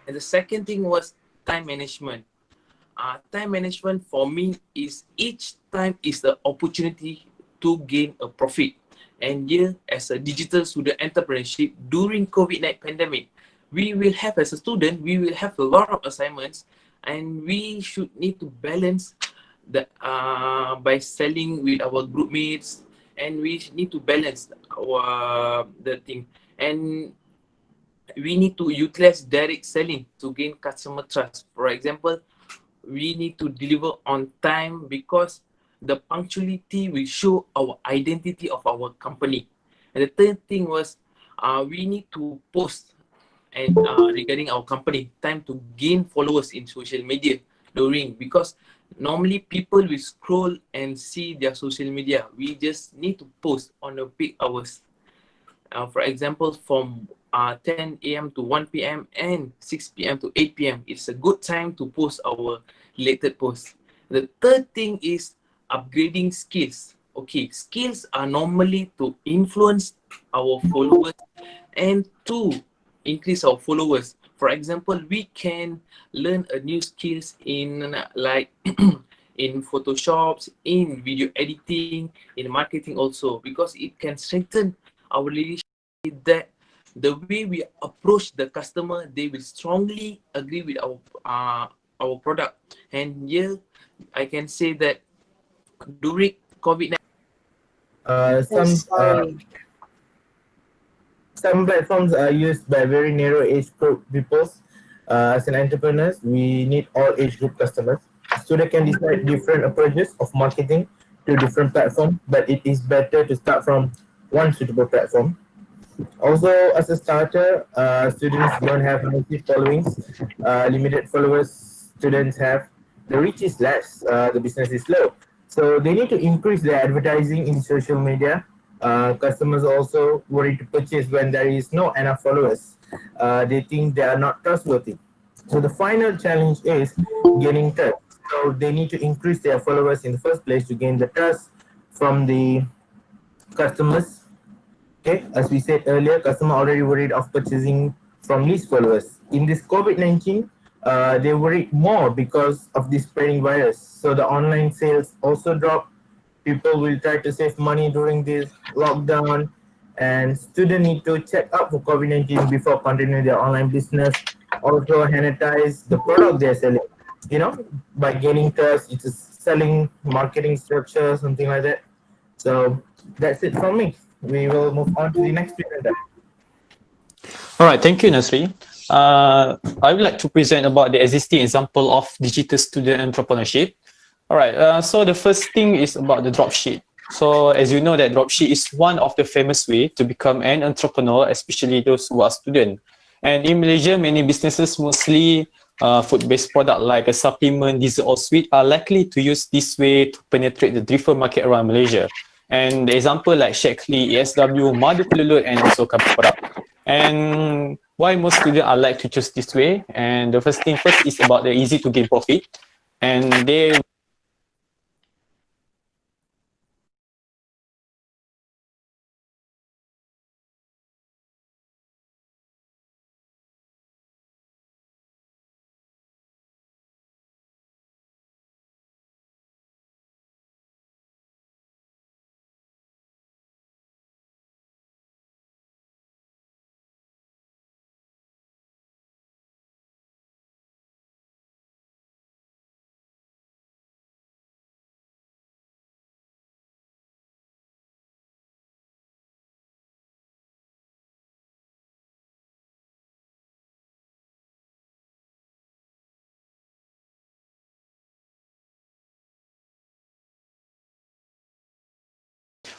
And the second thing was time management. Time management for me is each time is the opportunity to gain a profit. And here, as a digital student entrepreneurship during COVID-19 pandemic, we will have, as a student, we will have a lot of assignments, and we should need to balance the by selling with our group mates, and we need to balance our the thing, and we need to utilize direct selling to gain customer trust. For example, we need to deliver on time because the punctuality will show our identity of our company. And the third thing was we need to post and regarding our company, time to gain followers in social media during, because normally people will scroll and see their social media. We just need to post on the peak hours. For example, from 10 a.m. to 1 p.m. and 6 p.m. to 8 p.m. It's a good time to post our related posts. The third thing is upgrading skills. Okay, skills are normally to influence our followers and to increase our followers. For example, we can learn a new skills in like in Photoshop, in video editing, in marketing also, because it can strengthen our relationship, that the way we approach the customer, they will strongly agree with our product. And here I can say that during COVID-19, some platforms are used by very narrow age group people. As an entrepreneurs, we need all age group customers. Students can decide different approaches of marketing to different platforms, but it is better to start from one suitable platform. Also, as a starter, students don't have massive followings, limited followers students have. The reach is less, the business is low. So they need to increase their advertising in social media. Customers also worry to purchase when there is no enough followers. They think they are not trustworthy. So the final challenge is gaining trust. So they need to increase their followers in the first place to gain the trust from the customers. Okay, as we said earlier, customer already worried of purchasing from least followers. In this COVID-19, they worried more because of this spreading virus. So the online sales also dropped. People will try to save money during this lockdown, and students need to check up for COVID-19 before continuing their online business. Also sanitize the product they're selling. You know, by gaining trust, it's a selling marketing structure, something like that. So that's it from me. We will move on to the next presenter. All right, thank you, Nasri. I would like to present about the existing example of digital student entrepreneurship. All right, so the first thing is about the dropship. So as you know that dropship is one of the famous way to become an entrepreneur, especially those who are student. And in Malaysia, many businesses, mostly food-based product like a supplement, dessert or sweet, are likely to use this way to penetrate the different market around Malaysia. And the example like Shaklee, ESW, Madu Kelulut, and also Kampung. And why most students are like to choose this way? And the first thing first is about the easy to gain profit. And they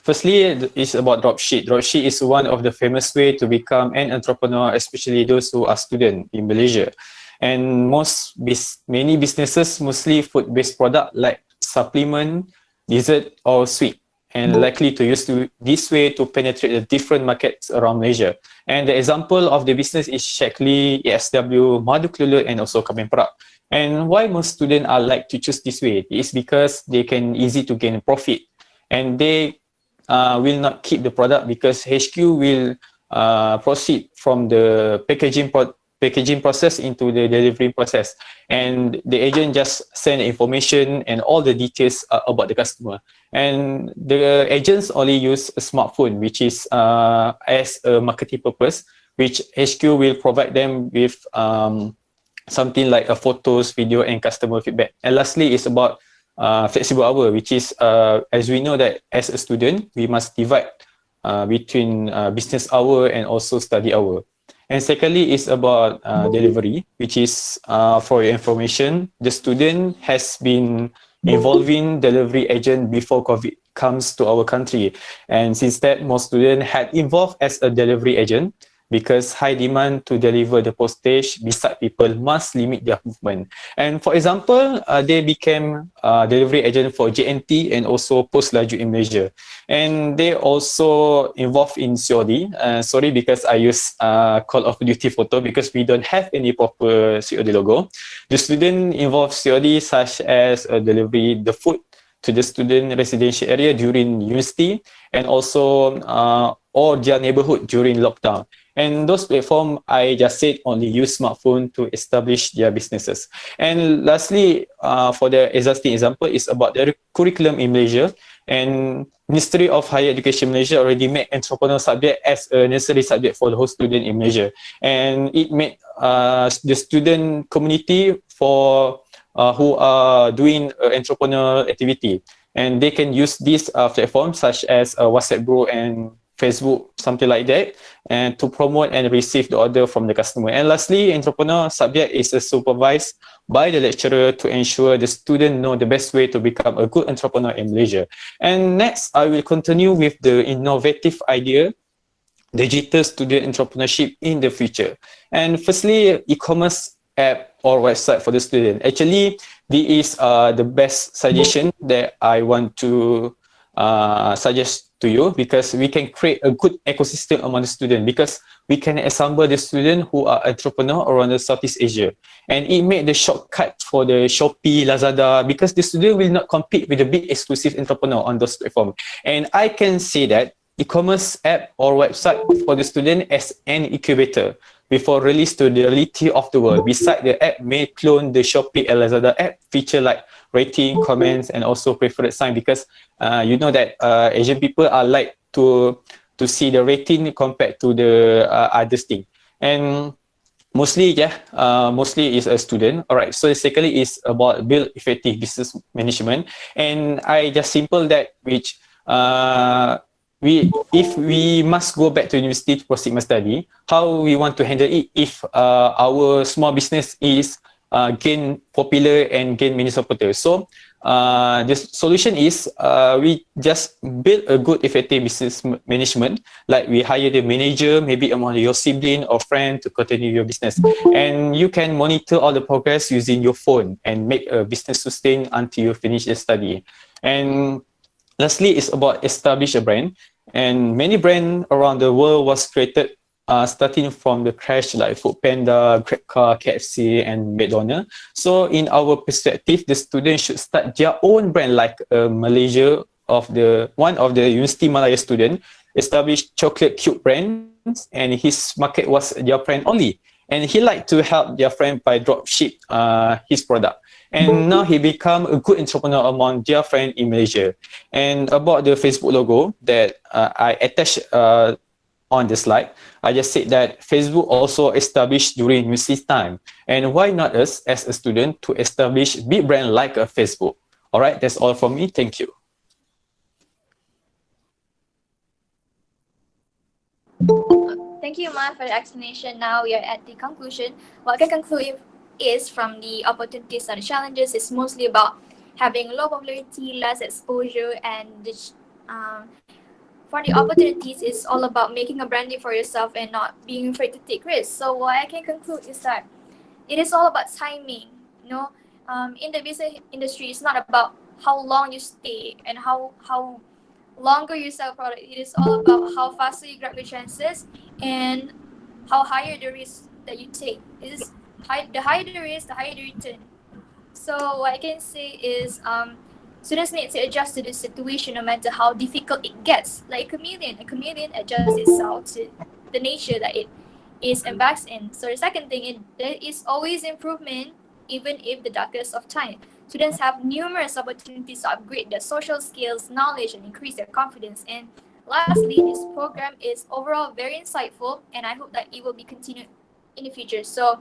firstly, it's about dropship. Dropship is one of the famous way to become an entrepreneur, especially those who are students in Malaysia. And many businesses, mostly food-based product like supplement, dessert or sweet. and likely to use this way to penetrate the different markets around Malaysia. And the example of the business is Shaklee, ESW, Madu Kelula, and also Kamin Perak. And why most students are like to choose this way is because they can easy to gain profit, and they will not keep the product because HQ will proceed from the packaging process into the delivery process, and the agent just send information and all the details about the customer, and the agents only use a smartphone, which is as a marketing purpose, which HQ will provide them with something like a photos, video, and customer feedback. And lastly is about flexible hour, which is as we know that as a student we must divide between business hour and also study hour. And secondly is about delivery, which is for your information, the student has been involving delivery agent before COVID comes to our country, and since that most students had involved as a delivery agent, because high demand to deliver the postage, beside people must limit their movement. And for example, they became delivery agent for JNT and also Post Laju in Malaysia. And they also involved in COD. Sorry because I use Call of Duty photo because we don't have any proper COD logo. The student involved COD such as delivery the food to the student residential area during university, and also or their neighborhood during lockdown. And those platforms, I just said, only use smartphone to establish their businesses. And lastly, for the existing example, is about the curriculum in Malaysia. And Ministry of Higher Education Malaysia already made entrepreneurial subject as a necessary subject for the whole student in Malaysia. And it made the student community for who are doing entrepreneurial activity. And they can use these platforms such as WhatsApp group and Facebook, something like that, and to promote and receive the order from the customer. And lastly, entrepreneur subject is supervised by the lecturer to ensure the student know the best way to become a good entrepreneur in Malaysia. And next, I will continue with the innovative idea, digital student entrepreneurship in the future. And firstly, e-commerce app or website for the student. Actually, this is the best suggestion that I want to suggest to you, because we can create a good ecosystem among the students, because we can assemble the students who are entrepreneur around the Southeast Asia, and it made the shortcut for the Shopee, Lazada, because the student will not compete with the big exclusive entrepreneur on those platforms. And I can say that e-commerce app or website for the student as an incubator before release to the reality of the world. Besides, the app may clone the Shopee and Lazada app feature like rating, comments, and also preferred sign, because you know that Asian people are like to see the rating compared to the other thing. And mostly is a student. All right, so secondly is about build effective business management, and I just simple that which if we must go back to university to proceed my study, how we want to handle it if our small business is gain popular and gain many supporters. So the solution is we just build a good effective business management, like we hire the manager, maybe among your sibling or friend to continue your business, and you can monitor all the progress using your phone and make a business sustain until you finish the study. And lastly is about establish a brand, and many brands around the world was created starting from the crash like Foodpanda, GrabCar, KFC, and McDonald's. So in our perspective, the students should start their own brand, like Malaysia one of the Universiti Malaysia student established chocolate cube brands, and his market was their friend only. And he liked to help their friend by drop ship his product. And now he become a good entrepreneur among their friend in Malaysia. And about the Facebook logo that I attached on the slide, I just said that Facebook also established during university time. And why not us as a student to establish big brand like a Facebook? All right, that's all from me. Thank you. Thank you, Ma, for the explanation. Now we are at the conclusion. What I can conclude is from the opportunities and the challenges is mostly about having low popularity, less exposure, and for the opportunities, it's all about making a branding for yourself and not being afraid to take risks. So what I can conclude is that it is all about timing. You know, in the business industry, it's not about how long you stay and how longer you sell product. It is all about how faster you grab your chances and how higher the risk that you take. The higher the risk, the higher the return. So what I can say is students need to adjust to the situation no matter how difficult it gets. Like a chameleon adjusts itself to the nature that it is embarked in. So the second thing is there is always improvement even if the darkest of time. Students have numerous opportunities to upgrade their social skills, knowledge, and increase their confidence. And lastly, this program is overall very insightful, and I hope that it will be continued in the future. So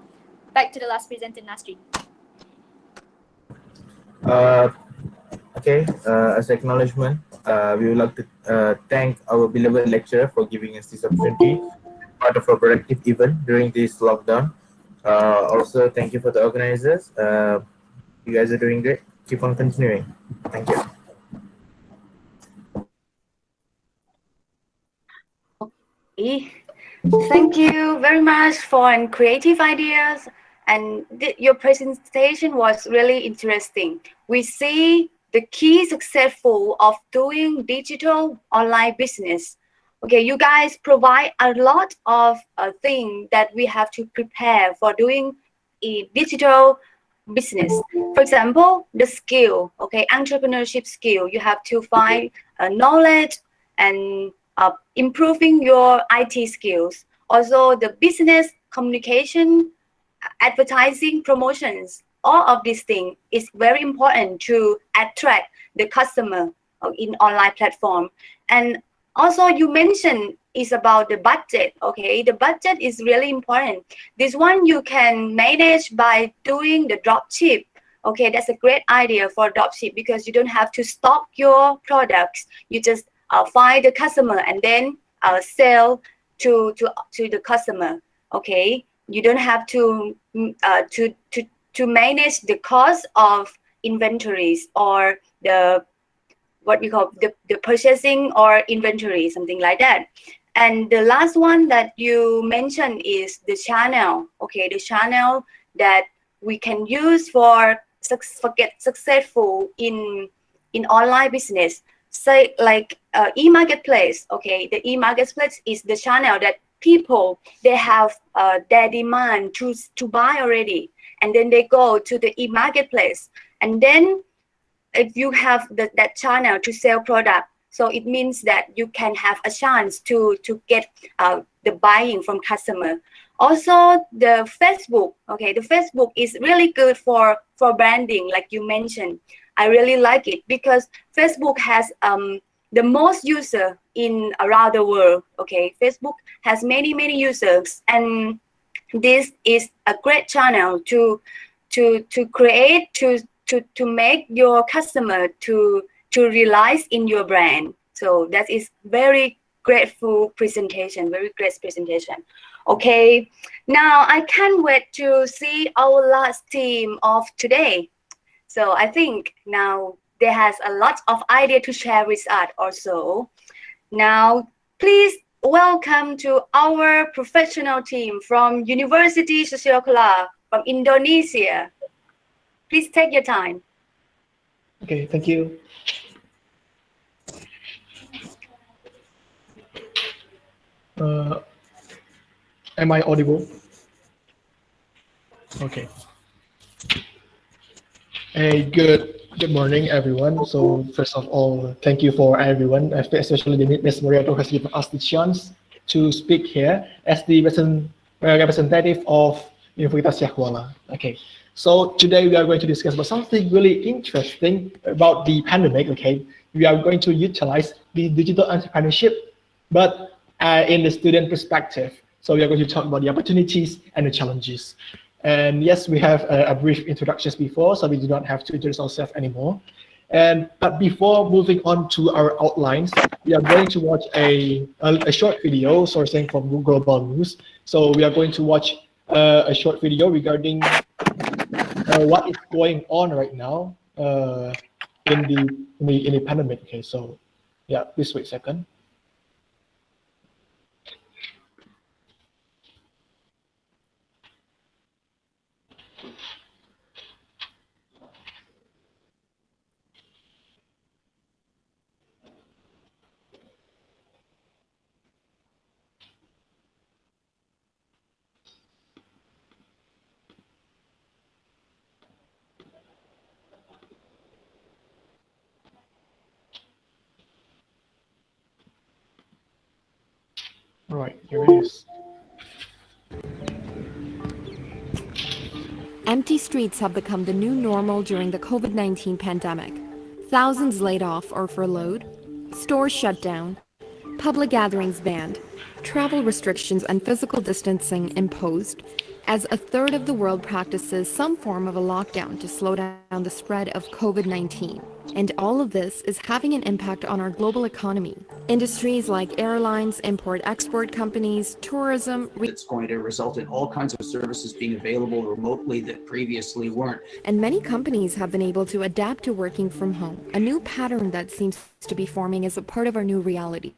back to the last presenter, Nasri. Okay, as acknowledgement, we would like to thank our beloved lecturer for giving us this opportunity, part of a productive event during this lockdown. Also, thank you for the organizers. You guys are doing great. Keep on continuing. Thank you. Thank you very much for creative ideas, and your presentation was really interesting. We see the key successful of doing digital online business. Okay, you guys provide a lot of things that we have to prepare for doing a digital business. For example, the skill, okay, entrepreneurship skill. You have to find knowledge and improving your IT skills. Also, the business communication, advertising, promotions, all of these things is very important to attract the customer in online platform. And also, you mentioned is about the budget. Okay, the budget is really important. This one you can manage by doing the drop ship. Okay, that's a great idea for drop ship because you don't have to stock your products. You just find the customer and then sell to the customer. Okay, you don't have to manage the cost of inventories or the what we call the purchasing or inventory, something like that. And the last one that you mentioned is the channel. Okay, the channel that we can use for get successful in online business. Say like e-marketplace. Okay, the e-marketplace is the channel that people they have their demand to buy already, and then they go to the e-marketplace, and then if you have that channel to sell product, so it means that you can have a chance to get the buying from customer. Also, the Facebook, okay, the Facebook is really good for branding, like you mentioned. I really like it because Facebook has the most user in around the world. Okay, Facebook has many users, and this is a great channel to create to make your customer to realize in your brand. So that is very grateful presentation, very great presentation. Okay, now I can't wait to see our last team of today. So I think now they has a lot of idea to share with us also. Now, please welcome to our professional team from Universiti Syiah Kuala from Indonesia. Please take your time. Okay, thank you. Am I audible? Okay. Hey, good morning, everyone. So first of all, thank you for everyone, especially Ms. Moreto who has given us the chance to speak here as the representative of Universitas Syiah Kuala. Okay. So today we are going to discuss about something really interesting about the pandemic. Okay, we are going to utilize the digital entrepreneurship, but in the student perspective. So we are going to talk about the opportunities and the challenges. And yes, we have a brief introductions before, so we do not have to introduce ourselves anymore. But before moving on to our outlines, we are going to watch a short video sourcing from Global News. So we are going to watch a short video regarding what is going on right now in the pandemic. Okay, so yeah, please wait a second. All right, here it is. Empty streets have become the new normal during the COVID-19 pandemic. Thousands laid off or furloughed, stores shut down, public gatherings banned, travel restrictions and physical distancing imposed, as a third of the world practices some form of a lockdown to slow down the spread of COVID-19. And all of this is having an impact on our global economy. Industries like airlines, import-export companies, tourism. It's going to result in all kinds of services being available remotely that previously weren't. And many companies have been able to adapt to working from home, a new pattern that seems to be forming as a part of our new reality.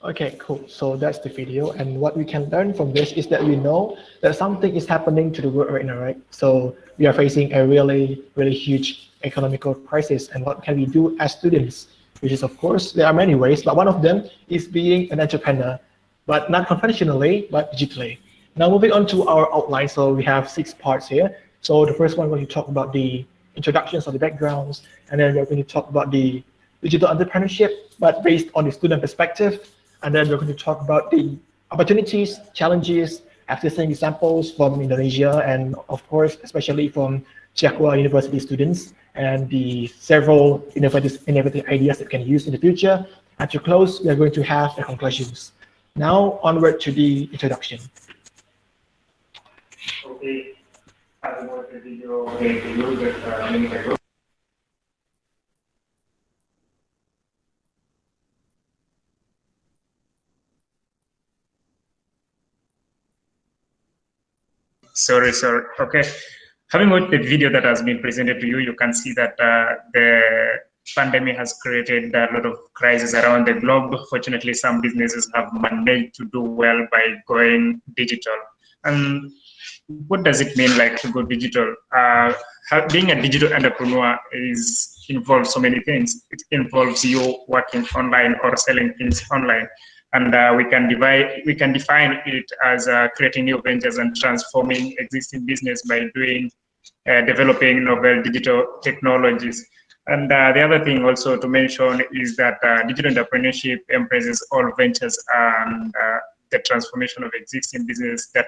Okay, cool. So that's the video. And what we can learn from this is that we know that something is happening to the world right now, right? So we are facing a really, really huge economical crisis. And what can we do as students? Which is, of course, there are many ways, but one of them is being an entrepreneur, but not conventionally, but digitally. Now moving on to our outline. So we have 6 parts here. So the first one, we're going to talk about the introductions of the backgrounds, and then we're going to talk about the digital entrepreneurship, but based on the student perspective. And then we're going to talk about the opportunities, challenges, accessing examples from Indonesia, and of course, especially from Syiah Kuala University students, and the several innovative ideas that we can use in the future. And to close, we are going to have the conclusions. Now, onward to the introduction. Okay, I will the video Sorry. Okay. Having watched the video that has been presented to you, you can see that the pandemic has created a lot of crises around the globe. Fortunately, some businesses have managed to do well by going digital. And what does it mean, like, to go digital? Being a digital entrepreneur involves so many things. It involves you working online or selling things online. And we can define it as creating new ventures and transforming existing business by developing novel digital technologies. And the other thing also to mention is that digital entrepreneurship embraces all ventures and the transformation of existing business that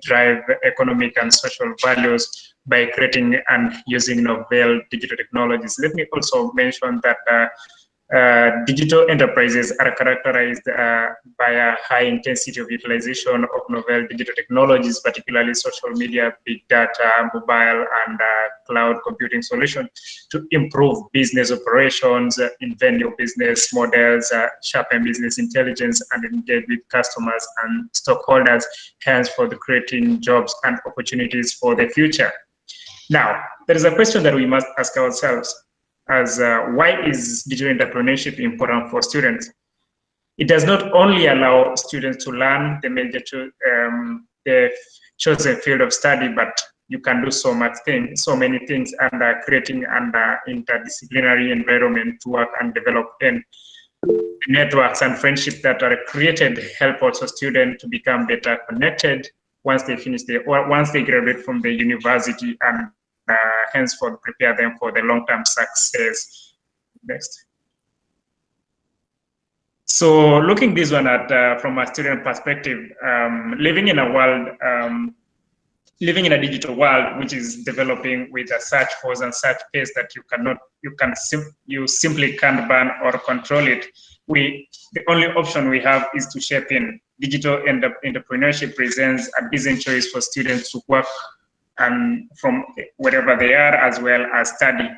drive economic and social values by creating and using novel digital technologies. Let me also mention that digital enterprises are characterized by a high intensity of utilization of novel digital technologies, particularly social media, big data, mobile, and cloud computing solutions to improve business operations, invent new business models, sharpen business intelligence, and engage with customers and stockholders, hence for creating jobs and opportunities for the future. Now, there is a question that we must ask ourselves. Why is digital entrepreneurship important for students? It does not only allow students to learn the chosen field of study, but you can do so many things, and creating an interdisciplinary environment to work and develop in. Networks and friendships that are created help also students to become better connected once they graduate from the university, and henceforth prepare them for the long-term success. Next. So looking this one at from a student perspective, living in a digital world which is developing with a search force and search pace that you simply can't ban or control it. The only option we have is to shape in. Digital entrepreneurship presents a decent choice for students to work and from wherever they are, as well as study.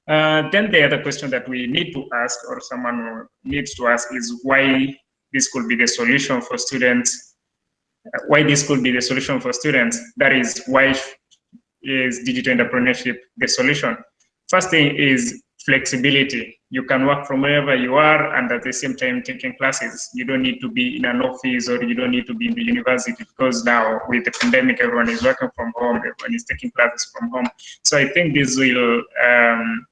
Then the other question that we need to ask, or someone needs to ask, is why this could be the solution for students. That is, why is digital entrepreneurship the solution? First thing is flexibility. You can work from wherever you are and at the same time taking classes. You don't need to be in an office, or you don't need to be in the university, because now with the pandemic, everyone is working from home, everyone is taking classes from home. So I think this will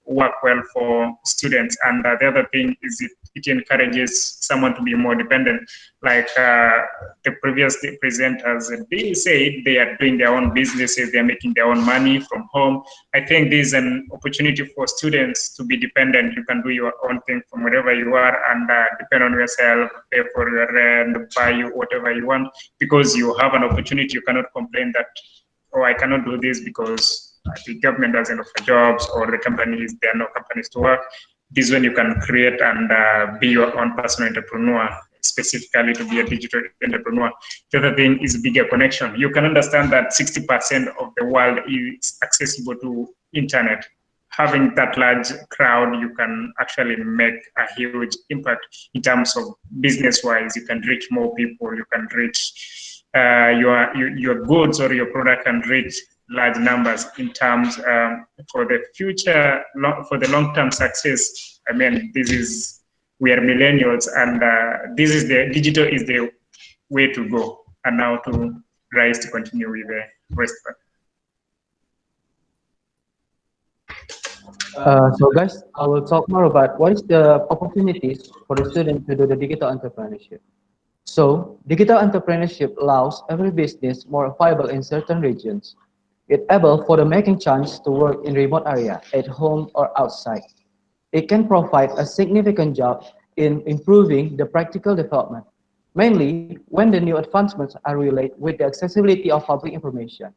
work well for students. And the other thing is it encourages someone to be more dependent. Like the previous presenters, they said they are doing their own businesses, they're making their own money from home. I think there's an opportunity for students to be dependent. You can do your own thing from wherever you are and depend on yourself, pay for your rent, buy you whatever you want, because you have an opportunity. You cannot complain that, oh, I cannot do this because the government doesn't offer jobs or the companies, there are no companies to work. This is when you can create and be your own personal entrepreneur, specifically to be a digital entrepreneur. The other thing is bigger connection. You can understand that 60% of the world is accessible to internet. Having that large crowd, you can actually make a huge impact in terms of business-wise. You can reach more people. You can reach your goods or your product can reach large numbers in terms for the future, for the long-term success. I mean, we are millennials, and digital is the way to go, and now to rise to continue with the rest of it. So guys, I will talk more about what is the opportunities for the student to do the digital entrepreneurship. So digital entrepreneurship allows every business more viable in certain regions. It's able for the making chance to work in remote area, at home or outside. It can provide a significant job in improving the practical development, mainly when the new advancements are related with the accessibility of public information.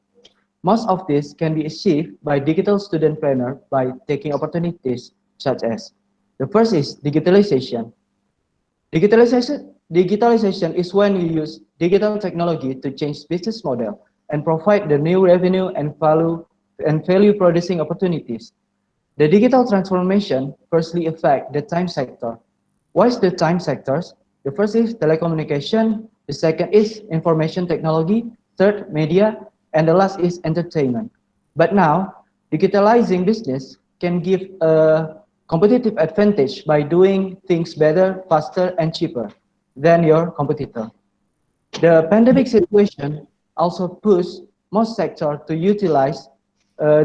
Most of this can be achieved by digital studentpreneur by taking opportunities such as, the first is digitalization. Digitalization is when you use digital technology to change business model and provide the new revenue and value producing opportunities. The digital transformation firstly affect the time sector. What is the time sectors? The first is telecommunication, the second is information technology, third media, and the last is entertainment. But now, digitalizing business can give a competitive advantage by doing things better, faster, and cheaper than your competitor. The pandemic situation also pushed most sectors to utilize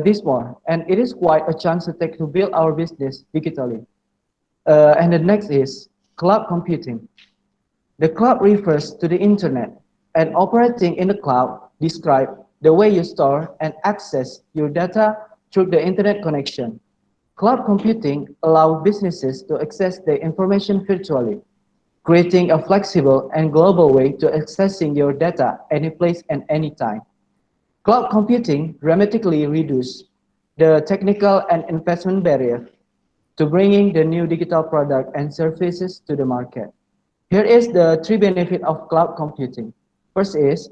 this more, and it is quite a chance to build our business digitally. And the next is cloud computing. The cloud refers to the internet, and operating in the cloud describes the way you store and access your data through the internet connection. Cloud computing allows businesses to access the information virtually, creating a flexible and global way to accessing your data any place and any time. Cloud computing dramatically reduces the technical and investment barrier to bringing the new digital product and services to the market. Here is the three benefits of cloud computing. First is,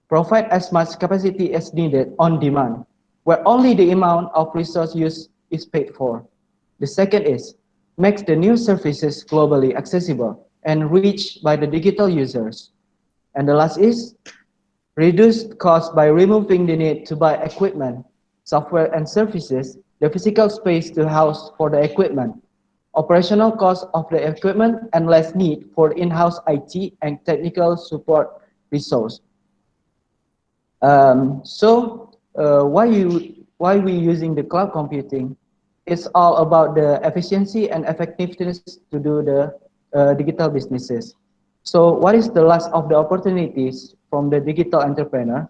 provide as much capacity as needed on demand, where only the amount of resource used is paid for. The second is, makes the new services globally accessible and reached by the digital users. And the last is, reduce cost by removing the need to buy equipment, software and services, the physical space to house for the equipment, operational cost of the equipment, and less need for in-house IT and technical support resource. Why we using the cloud computing? It's all about the efficiency and effectiveness to do the digital businesses. So what is the last of the opportunities from the digital entrepreneur?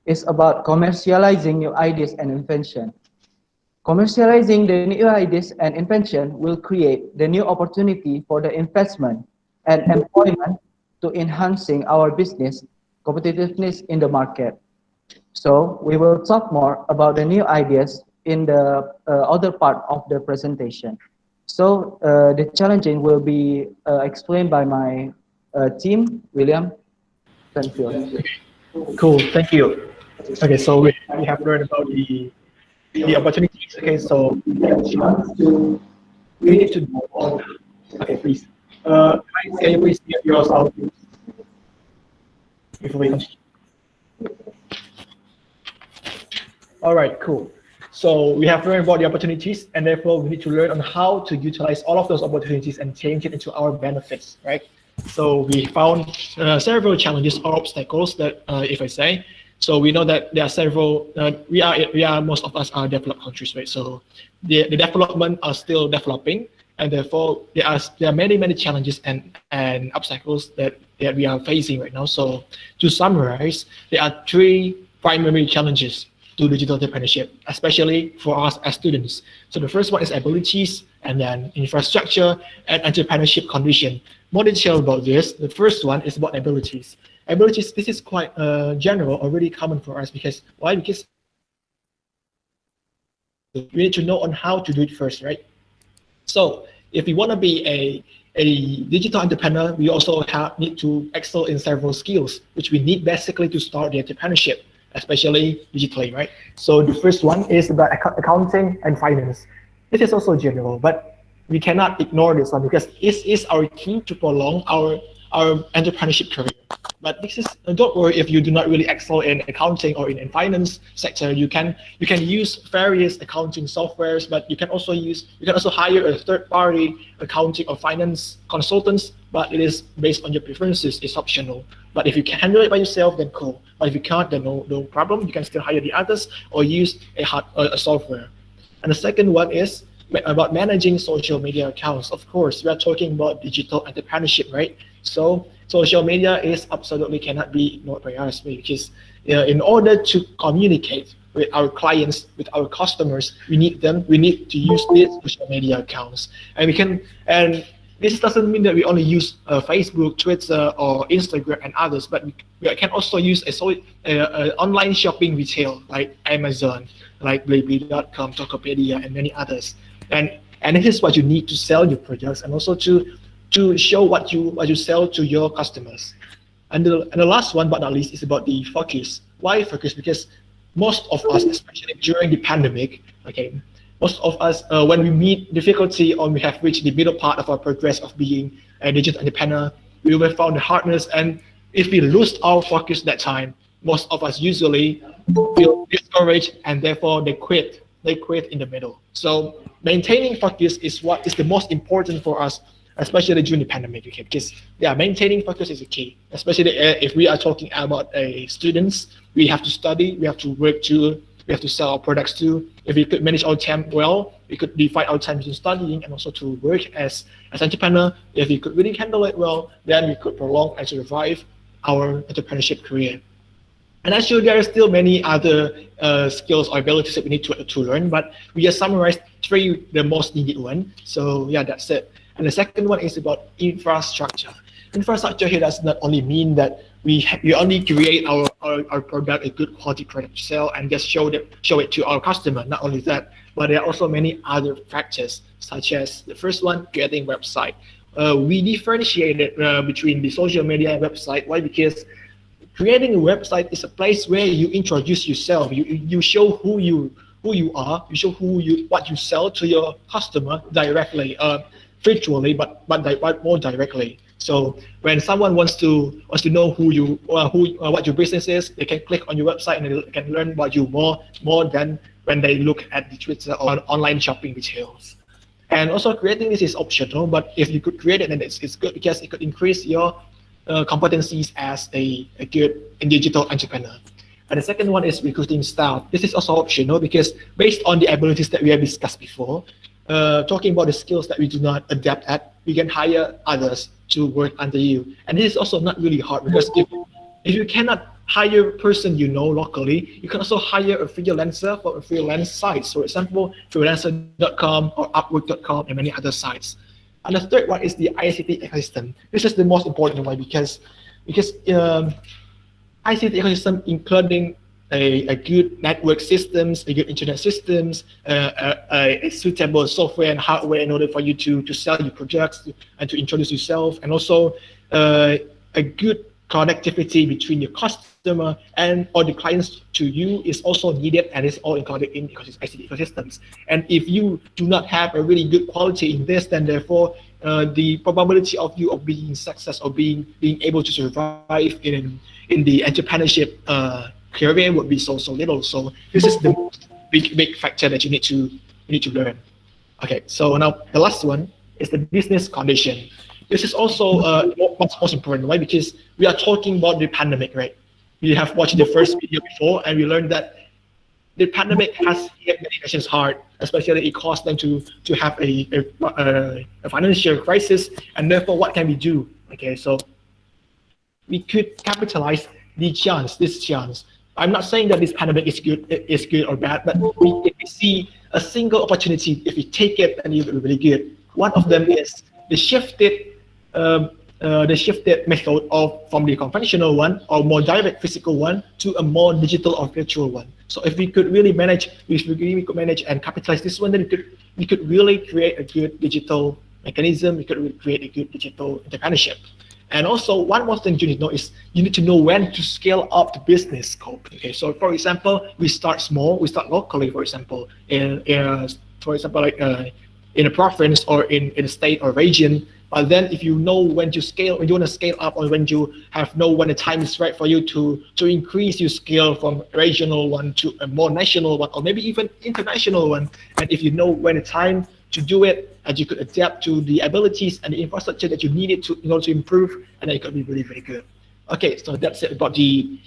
It's about commercializing new ideas and invention. Commercializing the new ideas and invention will create the new opportunity for the investment and employment to enhancing our business competitiveness in the market. So we will talk more about the new ideas in the other part of the presentation. So the challenging will be explained by my team, William. Thank you. Cool, thank you. Okay, so we have learned about the opportunities. Okay, so we need to know. Okay, please. Can you please get yourself before we continue? All right, cool. So we have learned about the opportunities, and therefore we need to learn on how to utilize all of those opportunities and change it into our benefits, right? So we found several challenges or obstacles that, if I say, so we know that there are several. Most of us are developed countries, right? So the development are still developing, and therefore there are many challenges and obstacles that we are facing right now. So to summarize, there are 3 primary challenges to digital entrepreneurship, especially for us as students. So the first one is abilities, and then infrastructure and entrepreneurship condition. More detail about this. The first one is about abilities. Abilities, this is quite general or really common for us because why? Because we need to know on how to do it first, right? So if we want to be a digital entrepreneur, we also need to excel in several skills, which we need basically to start the entrepreneurship, especially digitally, right? So the first one is about accounting and finance. This is also general, but we cannot ignore this one because it is our key to prolong our entrepreneurship career. But this is, don't worry if you do not really excel in accounting or in finance sector. You can use various accounting softwares, but you can also hire a third-party accounting or finance consultants. But it is based on your preferences. It's optional. But if you can handle it by yourself, then cool. But if you can't, then no problem. You can still hire the others or use a software. And the second one is about managing social media accounts. Of course, we are talking about digital entrepreneurship, right? So social media is absolutely cannot be ignored by us because in order to communicate with our clients, with our customers, we need to use these social media accounts. And this doesn't mean that we only use Facebook, Twitter, or Instagram and others, but we can also use online shopping retail like Amazon, like Blibli.com, Tokopedia, and many others. And this is what you need to sell your products and also to show what you sell to your customers. And the last one but not least is about the focus. Why focus? Because most of us, especially during the pandemic, okay, most of us when we meet difficulty or we have reached the middle part of our progress of being a digital entrepreneur, we will found the hardness, and if we lose our focus that time, most of us usually feel discouraged and therefore they quit in the middle. So maintaining focus is what is the most important for us, especially during the pandemic, okay? Because maintaining focus is a key, especially if we are talking about students. We have to study, we have to work too, we have to sell our products too. If we could manage our time well, we could divide our time between studying and also to work as entrepreneur. If we could really handle it well, then we could prolong and survive our entrepreneurship career. And actually, there are still many other skills or abilities that we need to learn, but we just summarized 3, the most needed one. So yeah, that's it. And the second one is about infrastructure. Infrastructure here does not only mean that we only create our product, a good quality product to sell, and just show it to our customer. Not only that, but there are also many other factors, such as the first one, creating website. We differentiated between the social media and website. Why? Because creating a website is a place where you introduce yourself. You show who you are. You show what you sell to your customer directly, virtually, but more directly. So when someone wants to know what your business is, they can click on your website and they can learn about you more than when they look at the Twitter or online shopping details. And also creating this is optional, but if you could create it, then it's good because it could increase your competencies as a good digital entrepreneur. And the second one is recruiting staff. This is also optional because based on the abilities that we have discussed before, talking about the skills that we do not adapt at, we can hire others to work under you. And this is also not really hard because if you cannot hire a person locally, you can also hire a freelancer for a freelance site. So for example, freelancer.com or upwork.com and many other sites. And the third one is the ICT ecosystem. This is the most important one because ICT ecosystem including a good network systems, a good internet systems, a suitable software and hardware in order for you to sell your products and to introduce yourself, and also a good connectivity between your customer and or the clients to you is also needed, and it's all included in ICT ecosystems. And if you do not have a really good quality in this, then therefore the probability of you of being success or being able to survive in the entrepreneurship career would be so little. So this is the big factor that you need to learn. Okay, so now the last one is the business condition. This is also what's most important, right? Because we are talking about the pandemic, right? We have watched the first video before, and we learned that the pandemic has hit many nations hard, especially it caused them to have a financial crisis, and therefore what can we do? Okay, so we could capitalize this chance. I'm not saying that this pandemic is good or bad, but if we see a single opportunity, if we take it, then it will be really good. One of them is the shifted method from the conventional one or more direct physical one to a more digital or virtual one. So if we could really manage, and capitalize this one, then we could really create a good digital mechanism. We could really create a good digital entrepreneurship. And also, one more thing you need to know is you need to know when to scale up the business scope. Okay, so for example, we start small, we start locally. For example, in a province or in a state or region. But then, if you know when to scale, when you want to scale up, or when you know when the time is right for you to increase your scale from regional one to a more national one, or maybe even international one, and if you know when the time to do it, and you could adapt to the abilities and the infrastructure that you needed in order to improve, and then it could be really, really good. Okay, so that's it about the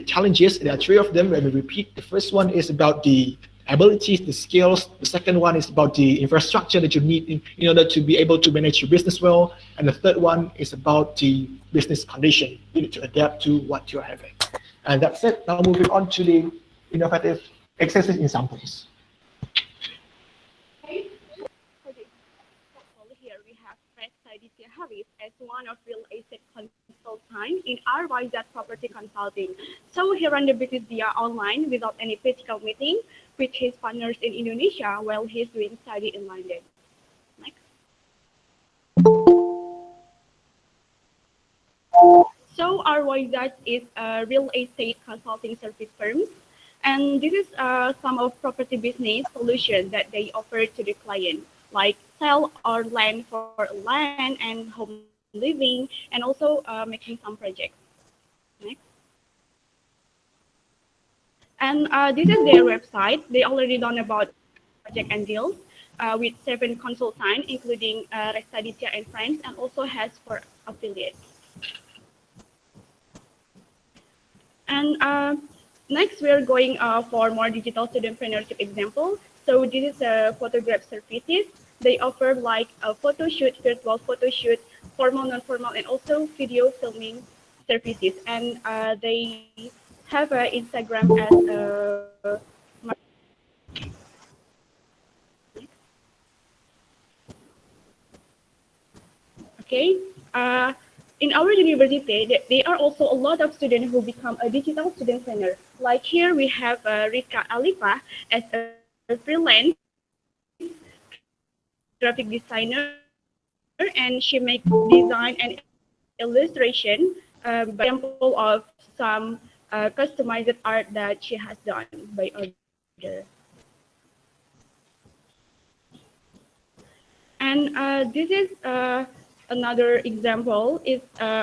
challenges. There are 3 of them. Let me repeat. The first one is about the abilities, the skills. The second one is about the infrastructure that you need in order to be able to manage your business well. And the third one is about the business condition. You need to adapt to what you're having. And that's it. Now moving on to the innovative exercise examples. As one of real estate consultant in RYZ Property Consulting. So he run the business via online without any physical meeting with his partners in Indonesia while he's doing study in London. Next. So RYZ is a real estate consulting service firm, and this is some of property business solutions that they offer to the client, like sell or land for land and home living, and also making some projects. Next. And this is their website. They already done about project and deals with 7 consultants, including Restaditya and friends, and also has 4 affiliates. And next, we're going for more digital studentpreneurship example. So this is a photograph services. They offer like a photo shoot, virtual photo shoot, formal, non-formal, and also video filming services. And they have an Instagram as okay. In our university, there are also a lot of students who become a digital student planner. Like here, we have Rika Alifa as a freelance graphic designer, and she makes design and illustration by example of some customized art that she has done by order. And this is another example is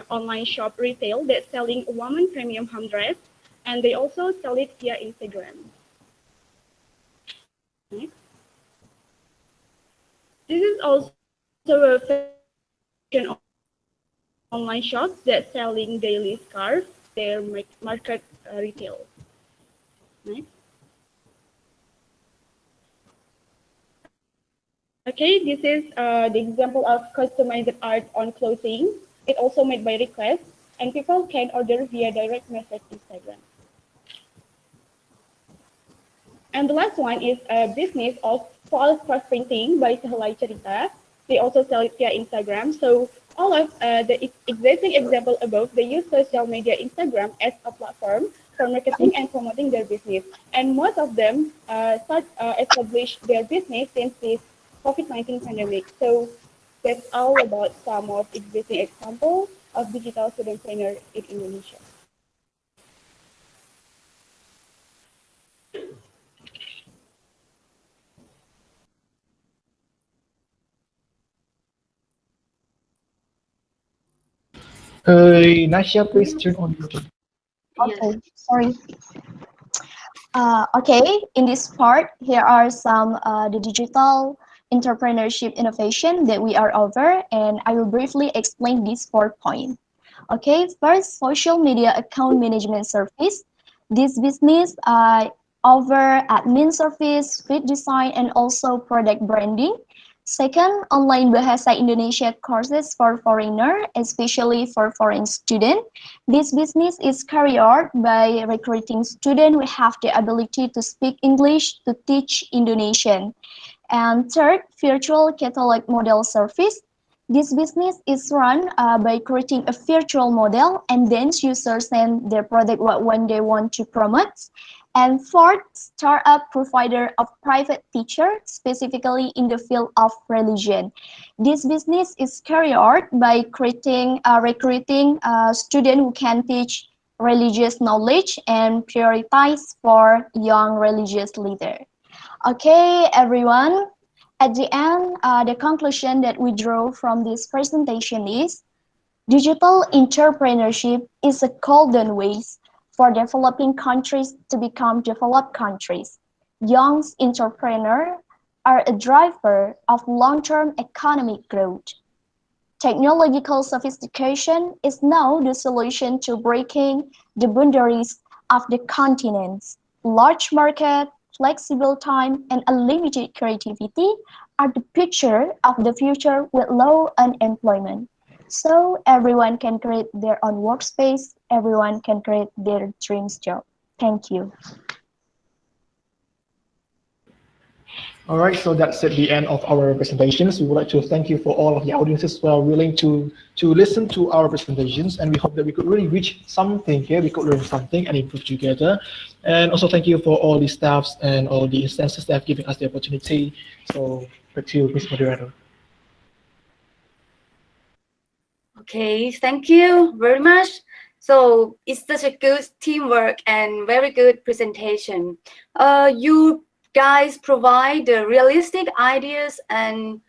online shop retail that's selling woman premium home dress, and they also sell it via Instagram. Next. This is also a fashion online shop that's selling daily scarves. Their market retail. Next. Okay, this is the example of customized art on clothing. It also made by request, and people can order via direct message Instagram. And the last one is a business of false cross printing by Sehelai Cerita. They also sell it via Instagram. So all of the existing example above, they use social media Instagram as a platform for marketing and promoting their business. And most of them established their business since this COVID-19 pandemic. So that's all about some of existing examples of digital studentpreneur in Indonesia. Nasha, please turn on your camera. Okay, sorry. Okay, in this part, here are some the digital entrepreneurship innovation that we are over, and I will briefly explain these 4 points. Okay, first, social media account management service. This business over admin service, feed design, and also product branding. Second, online Bahasa Indonesia courses for foreigner, especially for foreign student. This business is carried out by recruiting students who have the ability to speak English to teach Indonesian. And third, virtual catalog model service. This business is run by creating a virtual model and then users send their product when they want to promote. And fourth, startup provider of private teacher, specifically in the field of religion. This business is carried out by recruiting students who can teach religious knowledge and prioritize for young religious leader. Okay, everyone. At the end, the conclusion that we draw from this presentation is digital entrepreneurship is a golden way for developing countries to become developed countries. Young entrepreneurs are a driver of long-term economic growth. Technological sophistication is now the solution to breaking the boundaries of the continents. Large market, flexible time, and unlimited creativity are the picture of the future with low unemployment. So everyone can create their own workspace, everyone can create their dreams job. Thank you. All right, so that's at the end of our presentations. We would like to thank you for all of the audiences who are willing to listen to our presentations, and we hope that we could really reach something here. We could learn something and improve together. And also thank you for all the staffs and all the instances that have given us the opportunity. So back to you, Ms. Moderator. Okay, thank you very much. So it's such a good teamwork and very good presentation. You guys provide the realistic ideas, and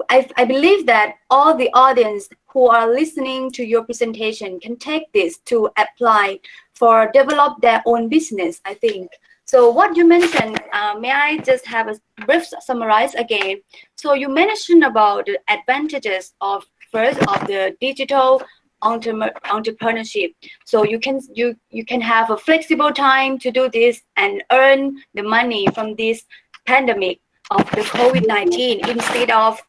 I believe that all the audience who are listening to your presentation can take this to apply for develop their own business, I think. So what you mentioned, may I just have a brief summarize again? So you mentioned about the advantages of first of the digital entrepreneurship. So you can have a flexible time to do this and earn the money from this pandemic of the COVID-19 instead of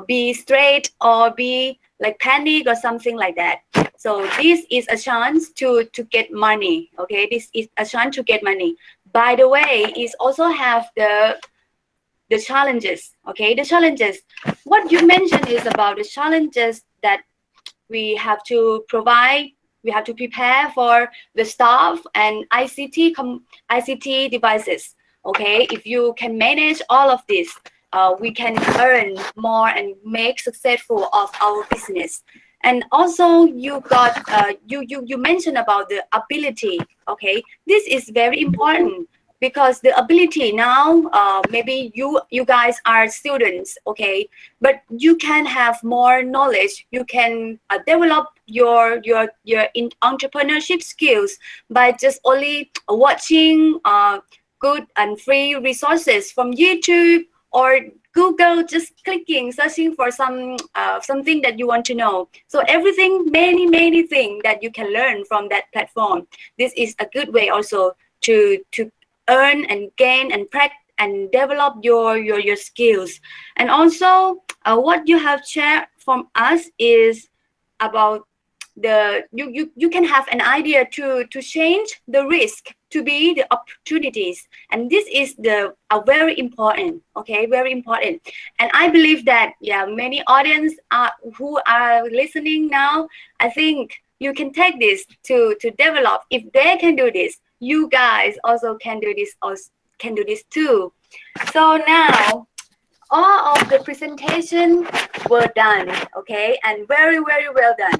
be straight or be like panic or something like that. So this is a chance to get money. Okay, this is a chance to get money. By the way, it also have the challenges. Okay, the challenges. What you mentioned is about the challenges that we have to provide, we have to prepare for the staff and ICT devices. Okay, if you can manage all of this, we can earn more and make successful of our business. And also you got you mentioned about the ability. Okay, this is very important. Because the ability now, maybe you guys are students, okay, but you can have more knowledge. You can develop your entrepreneurship skills by just only watching good and free resources from YouTube or Google, just clicking, searching for something that you want to know. So everything, many things that you can learn from that platform. This is a good way also to earn and gain and practice and develop your skills. And also what you have shared from us is about the you can have an idea to change the risk to be the opportunities, and this is very important. Okay, very important. And I believe that many audience who are listening now, I think you can take this to develop. If they can do this, you guys also can do this too. So now all of the presentation were done, okay, and very well done.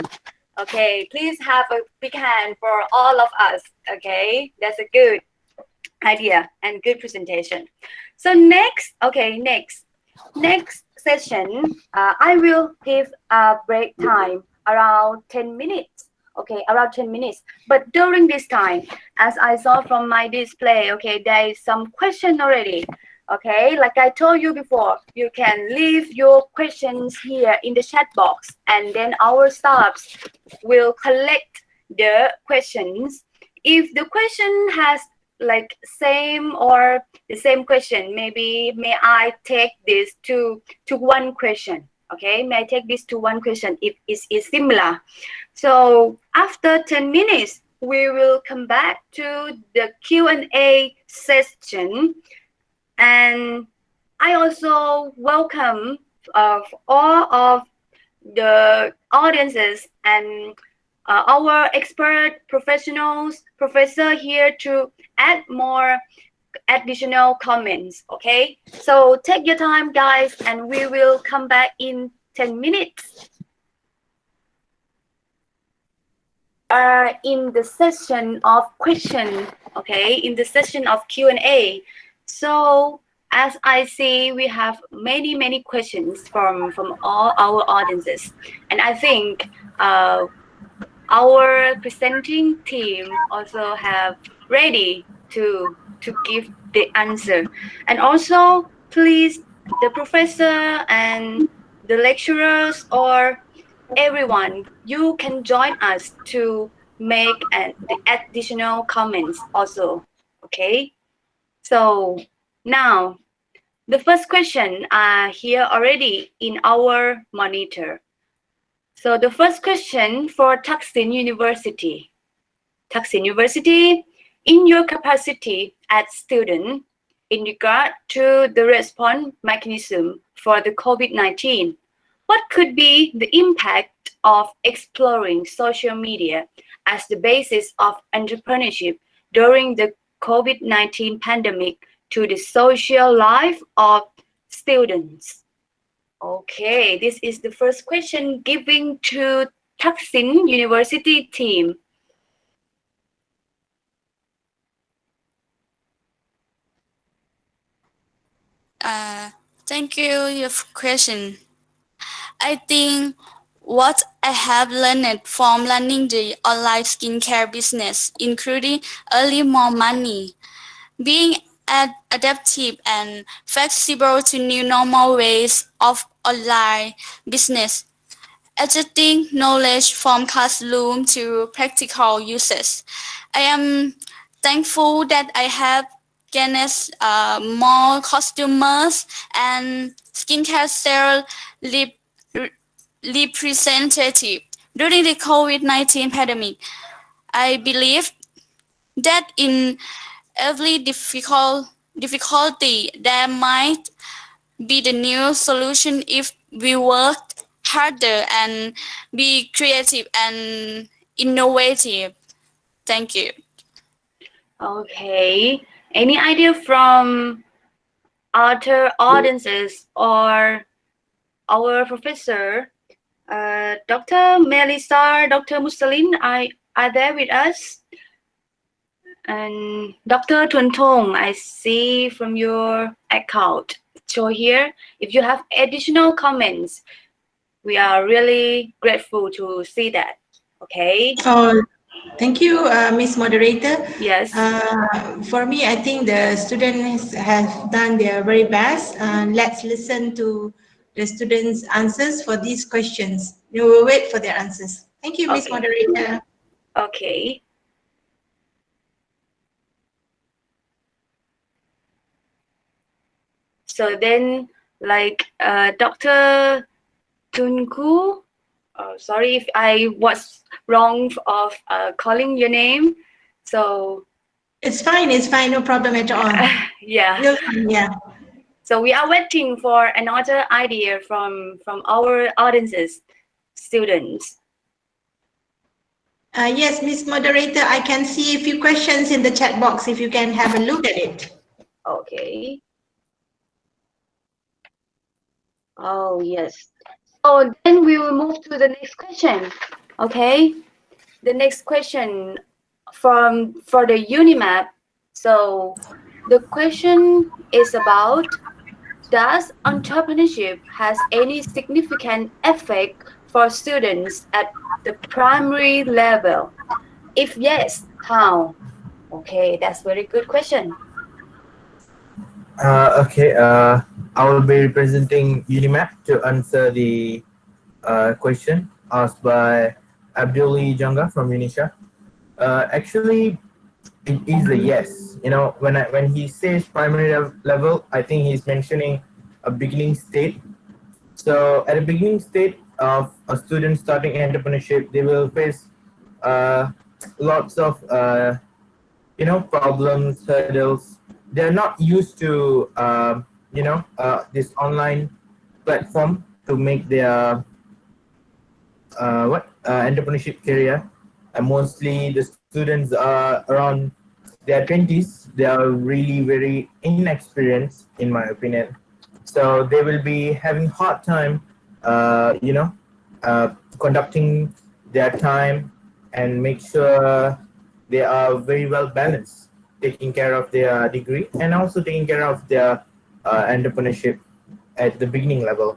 Okay, please have a big hand for all of us. Okay, that's a good idea and good presentation. So next session, I will give a break time around 10 minutes. Okay, around 10 minutes. But during this time, as I saw from my display, okay, there is some question already. Okay, like I told you before, you can leave your questions here in the chat box, and then our staffs will collect the questions. If the question has like same or the same question? Maybe may I take this to one question? Okay, may I take this to one question if it is similar? So after 10 minutes, we will come back to the Q&A session. And I also welcome all of the audiences and our expert professionals, professor here to add more additional comments. Okay, so take your time, guys, and we will come back in 10 minutes. In the session of question, okay, in the session of Q&A. So as I see, we have many questions from all our audiences, and I think our presenting team also have ready to give the answer. And also, please, the professor and the lecturers or everyone, you can join us to make the additional comments also. Okay, so now the first question are here already in our monitor. So the first question for Thaksin University. Thaksin University, in your capacity as student, in regard to the response mechanism for the COVID-19, what could be the impact of exploring social media as the basis of entrepreneurship during the COVID-19 pandemic to the social life of students? Okay, this is the first question given to Thaksin University team. Thank you for your question. I think what I have learned from learning the online skincare business, including earning more money, being adaptive and flexible to new normal ways of online business, adjusting knowledge from classroom to practical uses. I am thankful that I have gained more customers and skincare sales representative during the COVID-19 pandemic. I believe that in every difficulty there might be the new solution if we work harder and be creative and innovative. Thank you. Okay, any idea from other audiences or our professor, Dr. Melissa, Dr. Musalin, are there with us? And Dr. Tuntong, I see from your account show here. If you have additional comments, we are really grateful to see that. Okay. Thank you, Miss Moderator. Yes. For me, I think the students have done their very best. Let's listen to the students' answers for these questions. We will wait for their answers. Thank you, Miss Moderator. Okay. So then, like Dr. Tunku, sorry if I was wrong of calling your name. So it's fine, no problem at all. Yeah. Yeah. So we are waiting for another idea from our audiences, students. Yes, Miss Moderator, I can see a few questions in the chat box if you can have a look at it. Okay. Oh, yes. So then we will move to the next question. Okay. The next question for the UniMAP. So the question is about, does entrepreneurship has any significant effect for students at the primary level? If yes, how? Okay, that's very good question. Okay, I will be representing UniMAP to answer the question asked by Abdulli Janga from Indonesia. Actually, it is a yes. You know, when he says primary level, I think he's mentioning a beginning state. So at a beginning state of a student starting entrepreneurship, they will face lots of problems, hurdles. They're not used to this online platform to make their entrepreneurship career. And mostly the students are around their 20s. They are really very inexperienced, in my opinion. So they will be having hard time, conducting their time and make sure they are very well balanced, taking care of their degree and also taking care of their entrepreneurship at the beginning level.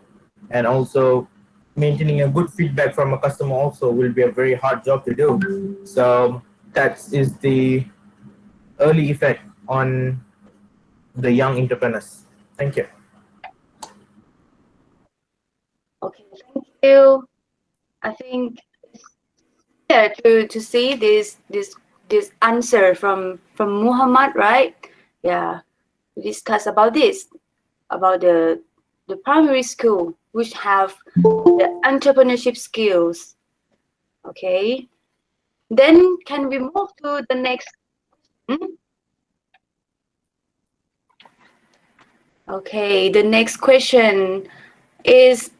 And also maintaining a good feedback from a customer also will be a very hard job to do. So that is the early effect on the young entrepreneurs. Thank you. Okay, thank you. I think it's clear to see this answer from Muhammad, right? Yeah, we discussed about this, about the primary school which have the entrepreneurship skills. Okay, then can we move to the next question? Okay, the next question is,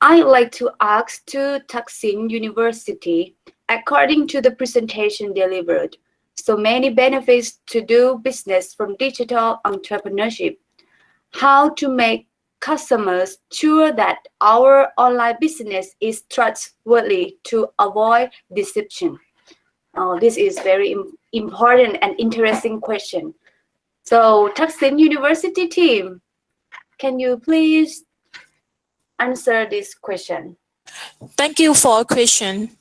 I'd like to ask to Thaksin University, according to the presentation delivered, so many benefits to do business from digital entrepreneurship. How to make customers sure that our online business is trustworthy to avoid deception? This is very important and interesting question. So Thaksin University team, can you please answer this question? Thank you for a question.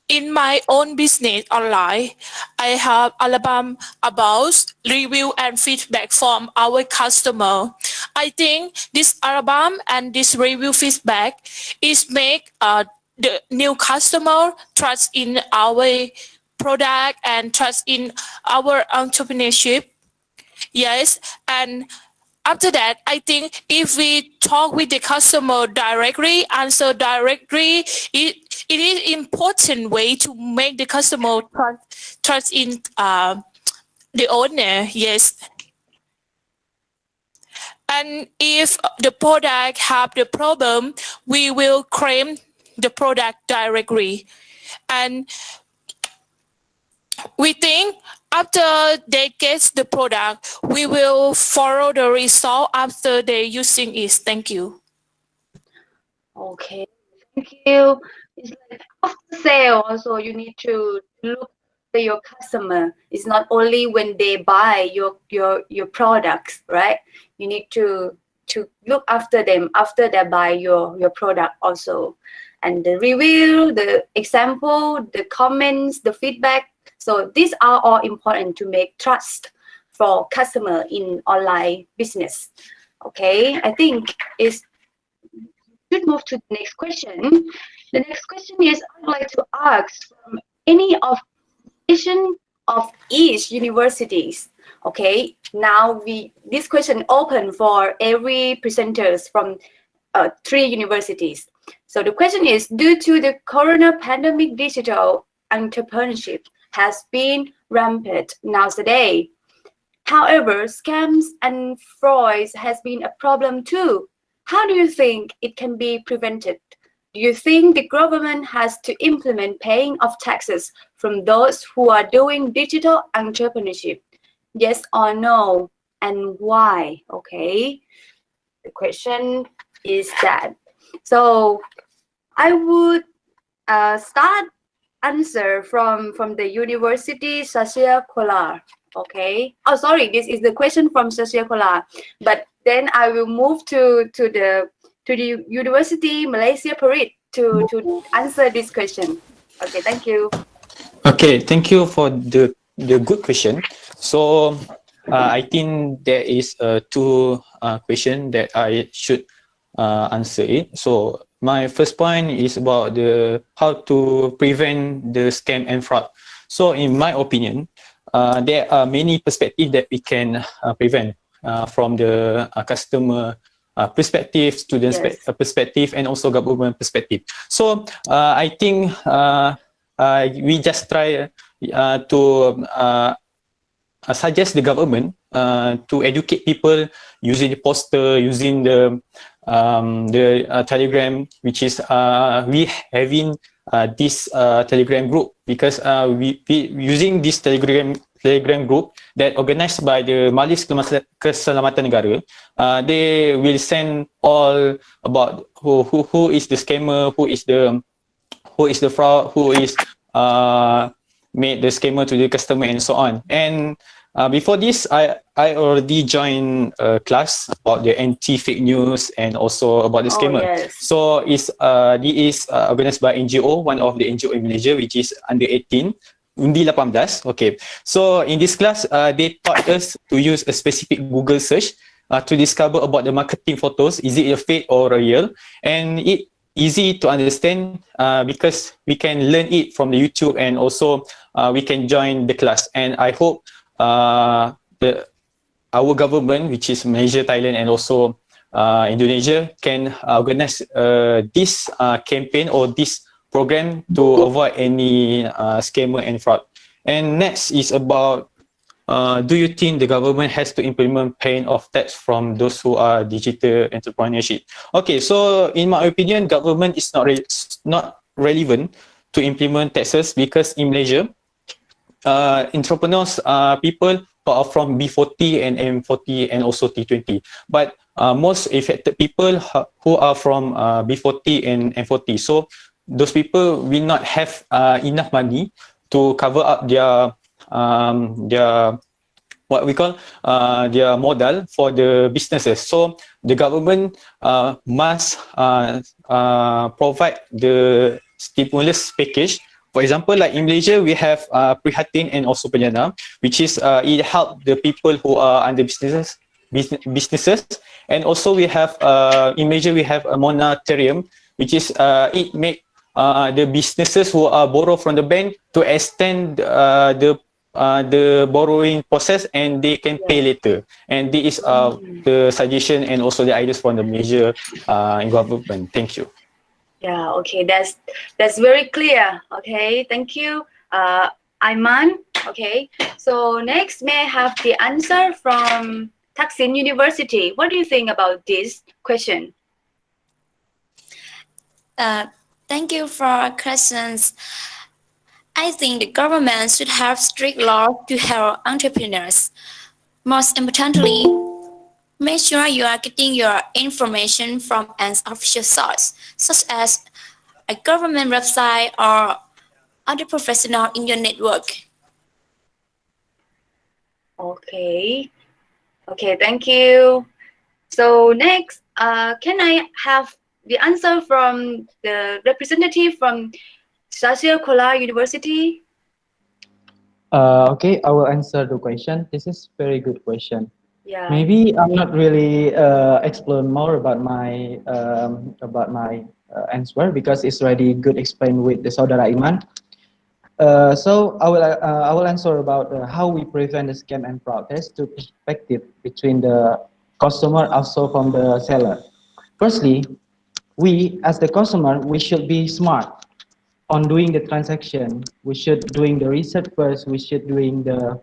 In my own business online, I have album about review and feedback from our customer. I think this album and this review feedback is make the new customer trust in our product and trust in our entrepreneurship. Yes, and after that, I think if we talk with the customer directly, answer directly, it is important way to make the customer trust in the owner. Yes. And if the product have the problem, we will claim the product directly. And we think after they get the product, we will follow the result after they using it. Thank you. Okay, thank you. It's like after sale also, you need to look at your customer. It's not only when they buy your products, right? You need to look after them after they buy your product also. And the review, the example, the comments, the feedback. So these are all important to make trust for customer in online business. Okay, I think it's should move to the next question. The next question is, I'd like to ask from any of each universities. Okay, now this question open for every presenters from 3 universities. So the question is, due to the corona pandemic, digital entrepreneurship has been rampant nowadays. However, scams and frauds has been a problem too. How do you think it can be prevented? Do you think the government has to implement paying of taxes from those who are doing digital entrepreneurship? Yes or no, and why? Okay, the question is that. So I would start answer from the University Syiah Kuala. Okay. Oh, sorry. This is the question from Syiah Kuala. But then I will move to the University Malaysia Perlis to answer this question. Okay. Thank you. Okay. Thank you for the good question. So I think there is two question that I should answer it. So my first point is about how to prevent the scam and fraud. So in my opinion, there are many perspectives that we can prevent from the customer perspective, students' perspective, and also government perspective. So I think we just try to suggest the government to educate people using the poster, using the Telegram, which is we having this Telegram group, because we using this Telegram group that organized by the Majlis Keselamatan Negara. They will send all about who is the scammer, who is the fraud, who is made the scammer to the customer, and so on. And before this, I already joined a class about the anti-fake news and also about the scammer. So this is organized by NGO, one of the NGO in Malaysia, which is under 18, Undi 18. Okay. So in this class, they taught us to use a specific Google search to discover about the marketing photos. Is it a fake or a real? And it easy to understand because we can learn it from the YouTube, and also we can join the class. And I hope our government, which is Malaysia, Thailand, and also Indonesia, can organize this campaign or this program to avoid any scammer and fraud. And next is about, do you think the government has to implement paying of tax from those who are digital entrepreneurship? Okay, so in my opinion, government is not relevant to implement taxes, because in Malaysia, entrepreneurs are people who are from B40 and M40 and also T20. But most affected people who are from B40 and M40. So those people will not have enough money to cover up their what we call their model for the businesses. So the government must provide the stimulus package. For example, like in Malaysia, we have Prihatin and also Penjana, which is it help the people who are under businesses, and also we have in Malaysia we have a monetarium, which is it make the businesses who are borrow from the bank to extend the borrowing process, and they can pay later. And this is the suggestion and also the ideas from the Malaysia government. Thank you. Yeah, okay, that's very clear. Okay, thank you, Aiman. Okay, so next, may I have the answer from Thaksin University? What do you think about this question? Thank you for questions. I think the government should have strict laws to help entrepreneurs. Most importantly, make sure you are getting your information from an official source, such as a government website or other professional in your network. Okay, thank you. So next, can I have the answer from the representative from Syiah Kuala University? Okay, I will answer the question. This is very good question. Yeah. Maybe I'm not really explain more about my answer, because it's already good explained with the Saudara Iman. So I will answer about how we prevent the scam and fraud. There's two perspectives between the customer, also from the seller. Firstly, we as the customer, we should be smart on doing the transaction. We should doing the research first. We should doing the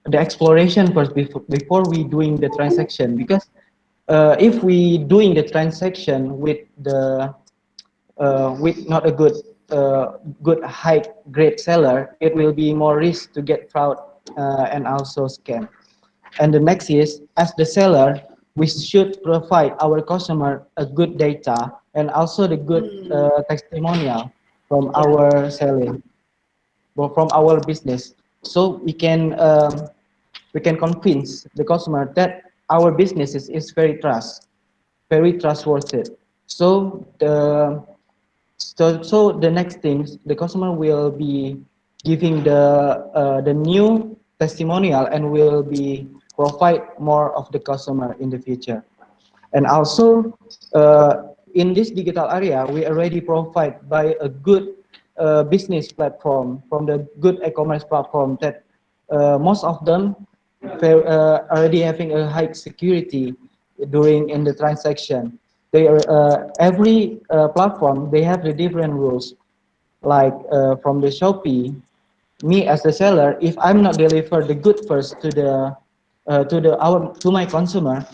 exploration first before we doing the transaction. Because if we doing the transaction with the with not a good high grade seller, it will be more risk to get fraud and also scam. And the next is, as the seller, we should provide our customer a good data and also the good testimonial from our selling, or from our business, so we can convince the customer that our business is very trustworthy. So the next thing, the customer will be giving the new testimonial and will be provide more of the customer in the future. And also in this digital area, we already provide by a good business platform, from the good e-commerce platform that most of them already having a high security during in the transaction. They are every platform they have the different rules. Like from the Shopee, me as the seller, if I'm not deliver the good first to the to my consumer,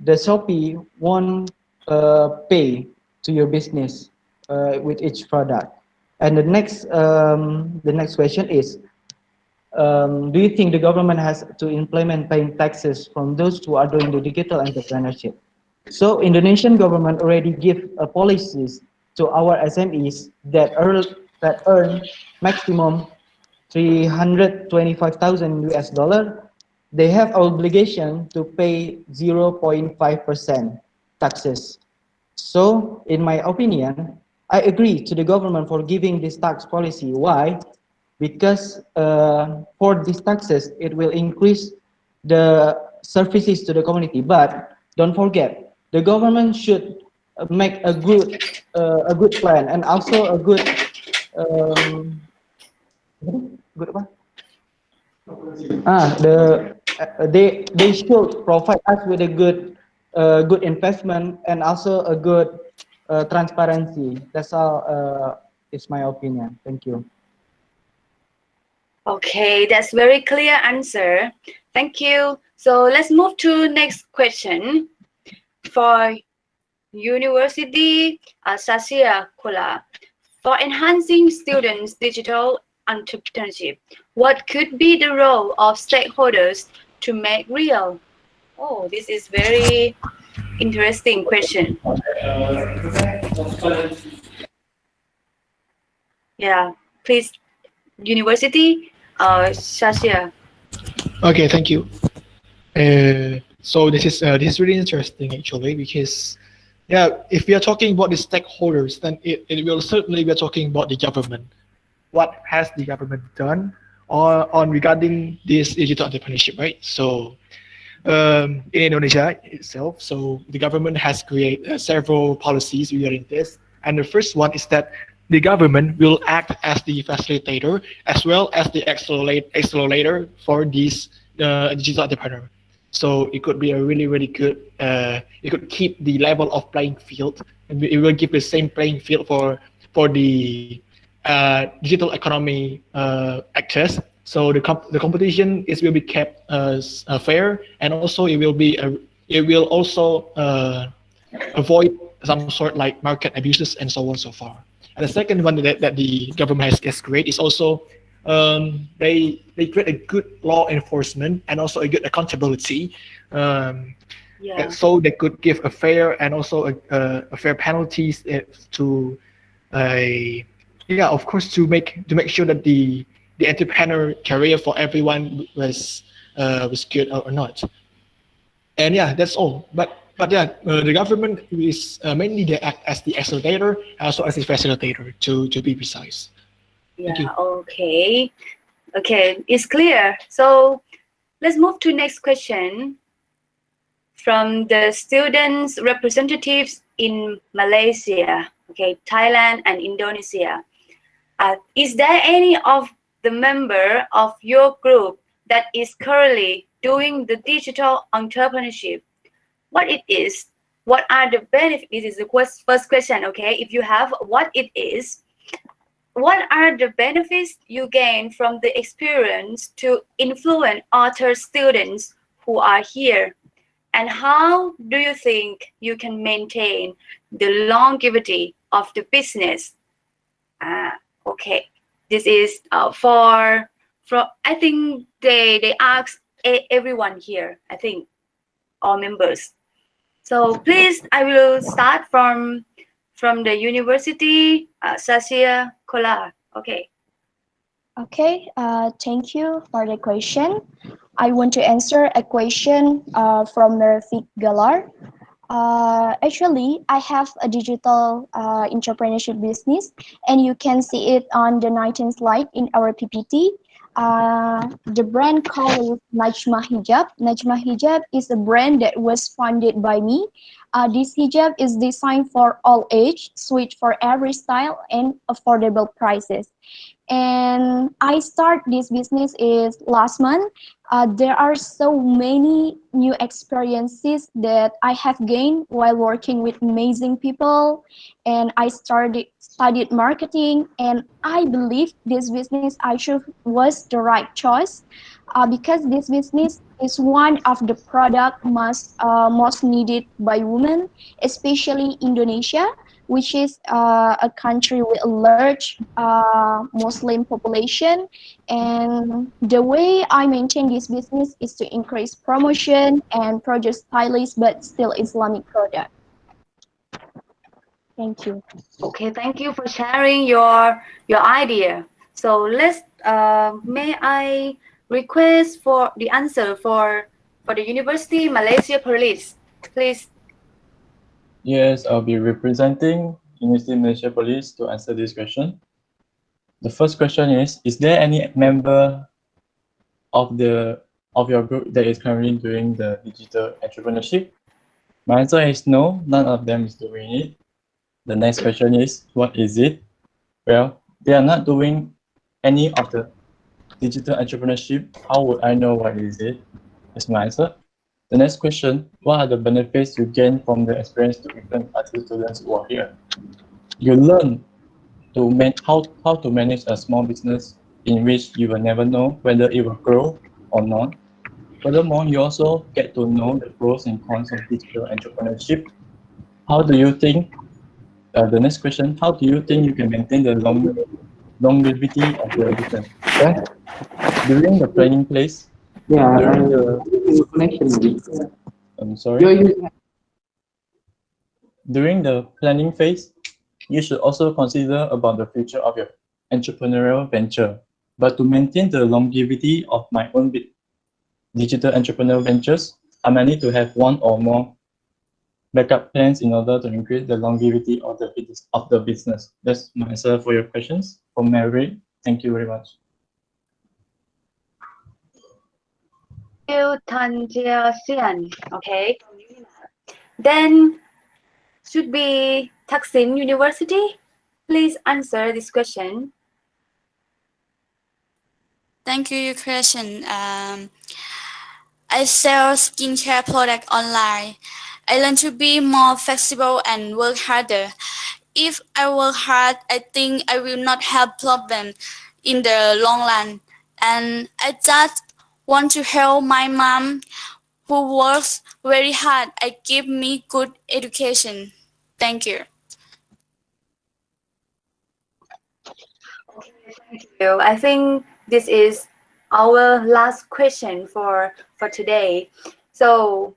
the Shopee won't pay to your business with each product. And the next question is, do you think the government has to implement paying taxes from those who are doing the digital entrepreneurship? So Indonesian government already give policies to our SMEs that earn maximum 325,000 US dollar. They have obligation to pay 0.5% taxes. So in my opinion, I agree to the government for giving this tax policy. Why? Because for these taxes, it will increase the services to the community. But don't forget, the government should make a good plan and also a good they should provide us with a good investment and also a good transparency. That's all. Is my opinion. Thank you. Okay, that's very clear answer. Thank you. So let's move to next question for University Syiah Kuala. For enhancing students' digital entrepreneurship, what could be the role of stakeholders to make real? Oh, this is very interesting question. Yeah, please, University Syiah. Okay, thank you. So this is really interesting actually, because yeah, if we are talking about the stakeholders, then it will certainly be talking about the government. What has the government done on regarding this digital entrepreneurship, right? So in Indonesia itself, so the government has created several policies regarding this, and the first one is that the government will act as the facilitator as well as the accelerator for these digital entrepreneur. So it could be a really good. It could keep the level of playing field, and it will give the same playing field for the digital economy actors. So the competition will be kept fair, and also it will also avoid some sort like market abuses and so on so far. And the second one that the government has created is also they create a good law enforcement and also a good accountability. So they could give a fair and also a fair penalties to of course to make sure that the entrepreneur career for everyone was good or not. And yeah, that's all. But yeah, the government is mainly they act as the accelerator, also as the facilitator, to be precise. Yeah. Okay. Okay, it's clear. So let's move to next question from the students representatives in Malaysia, okay, Thailand and Indonesia. Is there any of the member of your group that is currently doing the digital entrepreneurship? What it is? What are the benefits? This is the first question, okay? If you have what it is, what are the benefits you gain from the experience to influence other students who are here? And how do you think you can maintain the longevity of the business? Okay, this is for I think they ask everyone here, I think, all members. So please, I will start from the University Syiah Kuala. Okay. Okay, thank you for the question. I want to answer a question from Rafiq Galar. Actually, I have a digital entrepreneurship business, and you can see it on the 19th slide in our PPT. The brand called Najma Hijab. Najma Hijab is a brand that was founded by me. This hijab is designed for all age, suit for every style, and affordable prices. And I start this business is last month. There are so many new experiences that I have gained while working with amazing people, and I studied marketing, and I believe this business was the right choice, because this business is one of the product most needed by women, especially Indonesia, which is a country with a large Muslim population. And the way I maintain this business is to increase promotion and produce stylish but still Islamic product. Thank you. Okay, thank you for sharing your idea. So let's may I request for the answer for the University Malaysia Perlis, please. Yes, I'll be representing University Malaysia Perlis to answer this question. The first question is there any member of your group that is currently doing the digital entrepreneurship? My answer is no, none of them is doing it. The next question is, what is it? Well, they are not doing any of the digital entrepreneurship. How would I know what is it? That's my answer. The next question, what are the benefits you gain from the experience to different other students who are here? You learn to how to manage a small business in which you will never know whether it will grow or not. Furthermore, you also get to know the pros and cons of digital entrepreneurship. How do you think, the next question, how do you think you can maintain the longevity of your business? Well, during the planning phase, I'm sorry. During the planning phase, you should also consider about the future of your entrepreneurial venture. But to maintain the longevity of my own digital entrepreneurial ventures, I might need to have one or more backup plans in order to increase the longevity of the business. That's my answer for your questions. From Mary, thank you very much. Thank you, Tanjia Sian. Okay. Then should be Thaksin University. Please answer this question. Thank you, your question. I sell skincare product online. I learn to be more flexible and work harder. If I work hard, I think I will not have problem in the long run. And I just want to help my mom who works very hard. I give me good education. Thank you. Thank you. I think this is our last question for today. So,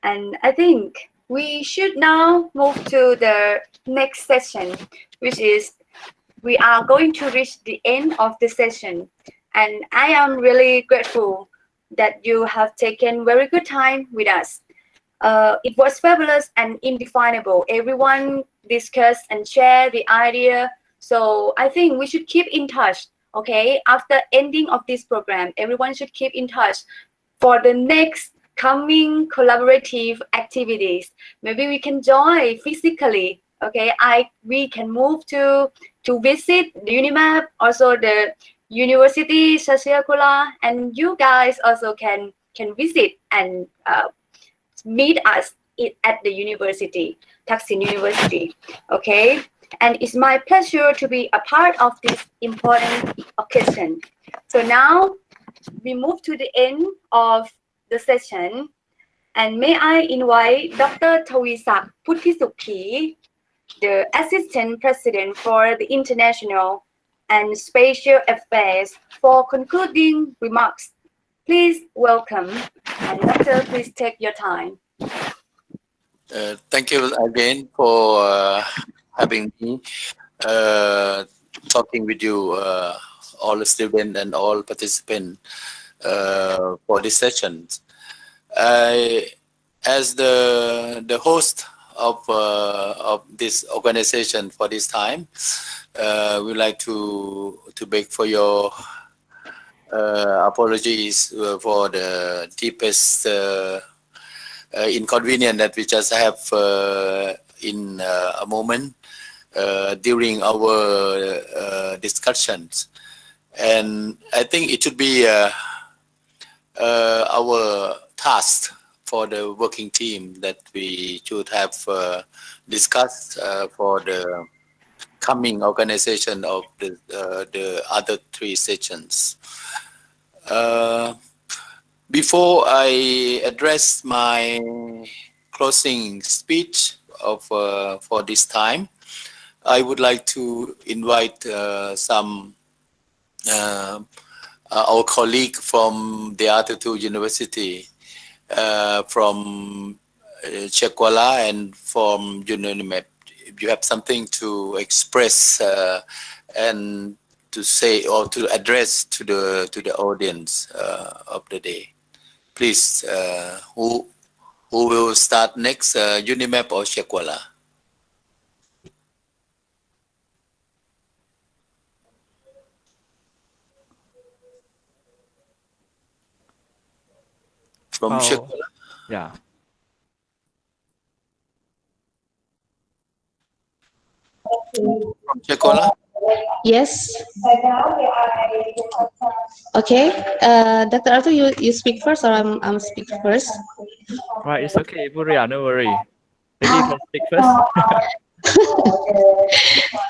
and I think we should now move to the next session, which is we are going to reach the end of the session. And I am really grateful that you have taken very good time with us. It was fabulous and indefinable. Everyone discussed and shared the idea. So I think we should keep in touch. Okay, after ending of this program, everyone should keep in touch for the next coming collaborative activities. Maybe we can join physically. Okay, we can move to visit the UniMAP, also the University Syiah Kuala, and you guys also can visit and meet us at the university, Thaksin University. Okay. And it's my pleasure to be a part of this important occasion. So now we move to the end of the session. And may I invite Dr. Tawisak Puthisukhi, the Assistant President for the International and Spatial Affairs, for concluding remarks. Please welcome. And Doctor, please take your time. Thank you again for having me talking with you, all the students and all participants for this session. As the host of this organization for this time, we like to beg for your apologies for the deepest inconvenience that we just have in a moment during our discussions. And I think it should be our task for the working team that we should have discussed for the coming organization of the other 3 sessions. Before I address my closing speech of for this time, I would like to invite some our colleague from the other 2 university, from Syiah Kuala and from UniMAP. If you have something to express and to say or to address to the audience of the day, please. Who will start next? UniMAP or Syiah Kuala? From Syiah Kuala. Yeah. From Syiah Kuala? Yes. Okay. Dr. Arthur, you speak first, or I'm speak first? Right, it's okay, Bu Ria, no worry. Maybe you can speak first.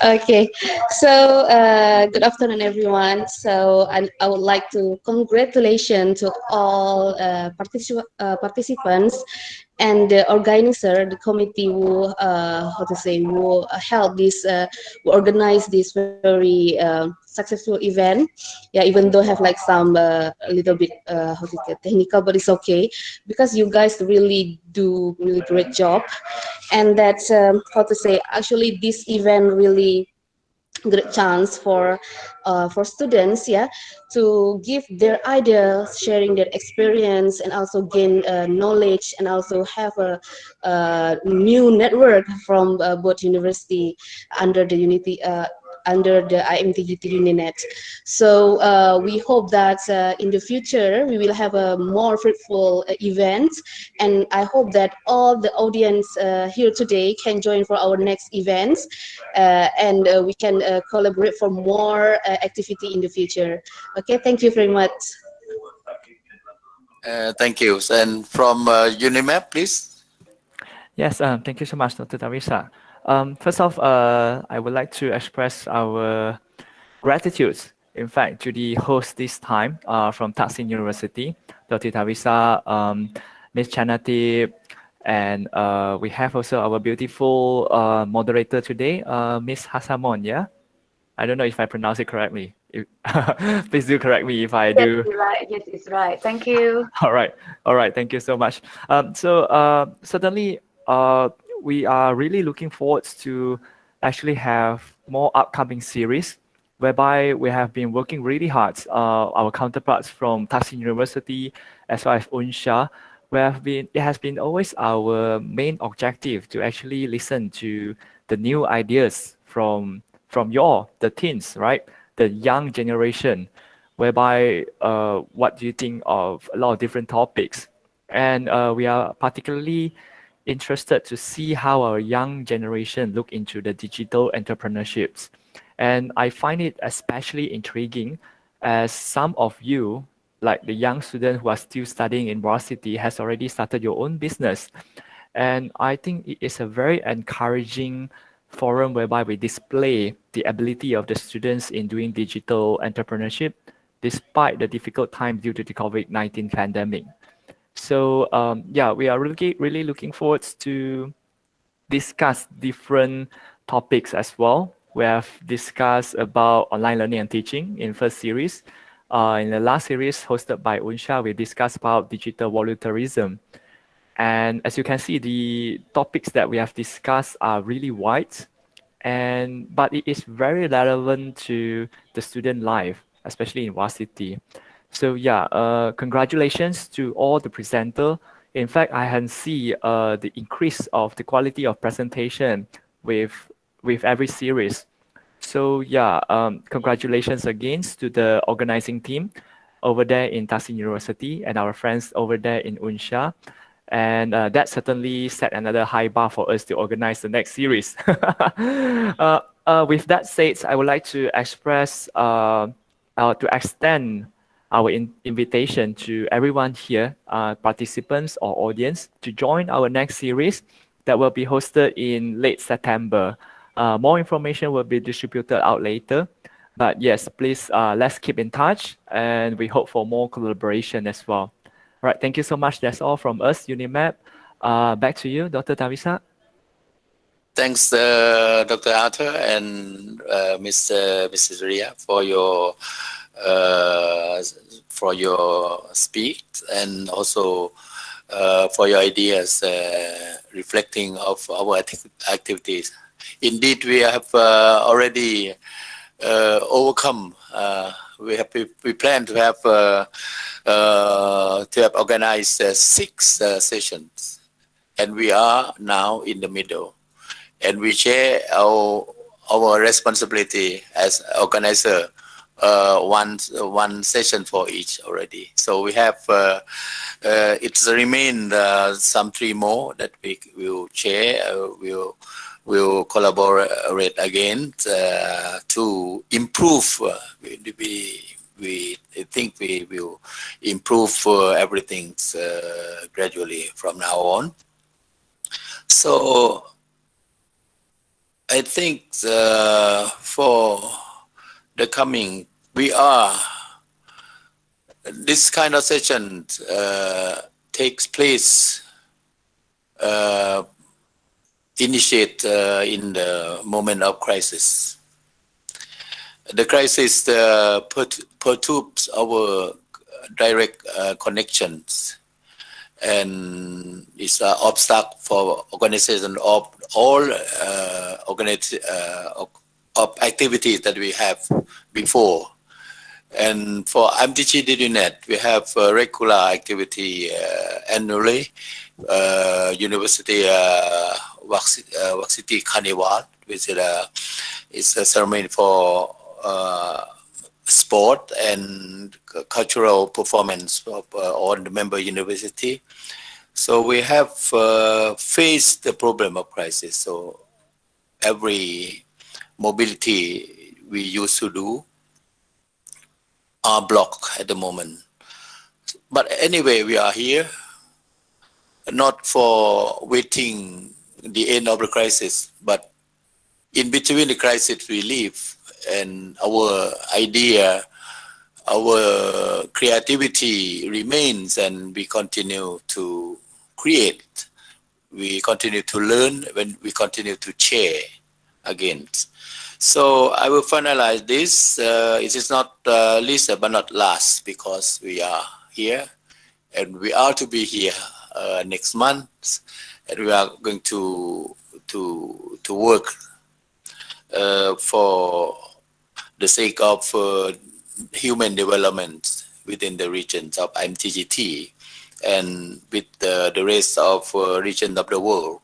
Okay, so good afternoon, everyone. So I would like to congratulate to all participants and the organizer, the committee who who held this, who organized this very successful event. Yeah, even though have like some a little bit technical, but it's okay because you guys really do really great job, and that's actually this event really great chance for students, yeah, to give their ideas, sharing their experience, and also gain knowledge, and also have a new network from both university under the under the IMT-GT UNINET. So we hope that in the future we will have a more fruitful event, and I hope that all the audience here today can join for our next events, and we can collaborate for more activity in the future. Okay, thank you very much. Thank you. And from UniMAP, please. Yes, thank you so much, Dr. Tharisa. First off, I would like to express our gratitude, in fact, to the host this time from Thaksin University, Dr. Tharisa, Ms. Chanati, and we have also our beautiful moderator today, Ms. Hasamon, yeah? I don't know if I pronounce it correctly. Please do correct me if I do. Yes, right. Yes, it's right. Thank you. All right. Thank you so much. Certainly, we are really looking forward to actually have more upcoming series, whereby we have been working really hard. Our counterparts from Thaksin University, as well as UNSYIAH, it has been always our main objective to actually listen to the new ideas from the teens, right? The young generation, whereby what do you think of a lot of different topics? And we are particularly interested to see how our young generation look into the digital entrepreneurships. And I find it especially intriguing as some of you, like the young student who are still studying in varsity, has already started your own business. And I think it is a very encouraging forum whereby we display the ability of the students in doing digital entrepreneurship despite the difficult time due to the COVID-19 pandemic. So yeah, we are really looking forward to discuss different topics as well. We have discussed about online learning and teaching in first series. In the last series hosted by UNSYIAH, we discussed about digital volunteerism. And as you can see, the topics that we have discussed are really wide, but it is very relevant to the student life, especially in varsity. So yeah, congratulations to all the presenter. In fact, I can see the increase of the quality of presentation with every series. So yeah, congratulations again to the organizing team. over there in Thaksin University and our friends over there in UNSYIAH. And that certainly set another high bar for us to organize the next series. With that said, I would like to express, to extend our invitation to everyone here, participants or audience, to join our next series that will be hosted in late September. More information will be distributed out later. But yes, please, let's keep in touch, and we hope for more collaboration as well. All right, thank you so much. That's all from us, UniMAP. Back to you, Dr. Tavisa. Thanks, Dr. Arthur and Mrs. Ria for your speech, and also for your ideas reflecting of our activities. Indeed, we have already overcome. We plan to have organized 6 sessions, and we are now in the middle. And we share our responsibility as organizer, one session for each already. So we have it's remained some 3 more that we will share. We'll collaborate again to improve. We think we will improve everything gradually from now on. So I think for the coming, this kind of session takes place, initiate in the moment of crisis. The crisis perturbs our direct connections, and it's an obstacle for organization of all of activities that we have before. And for IMT-GT UNINET, we have a regular activity annually. University Varsity Carnival, which is a ceremony for sport and cultural performance of all the member university. So we have faced the problem of crisis. So every mobility we used to do are blocked at the moment. But anyway, we are here, not for waiting the end of the crisis, but in between the crisis we live, and our idea, our creativity remains, and we continue to create. We continue to learn, when we continue to share again. So I will finalize this. It is not least but not last, because we are here and we are to be here next month, and we are going to work for the sake of human development within the regions of IMT-GT and with the rest of regions of the world.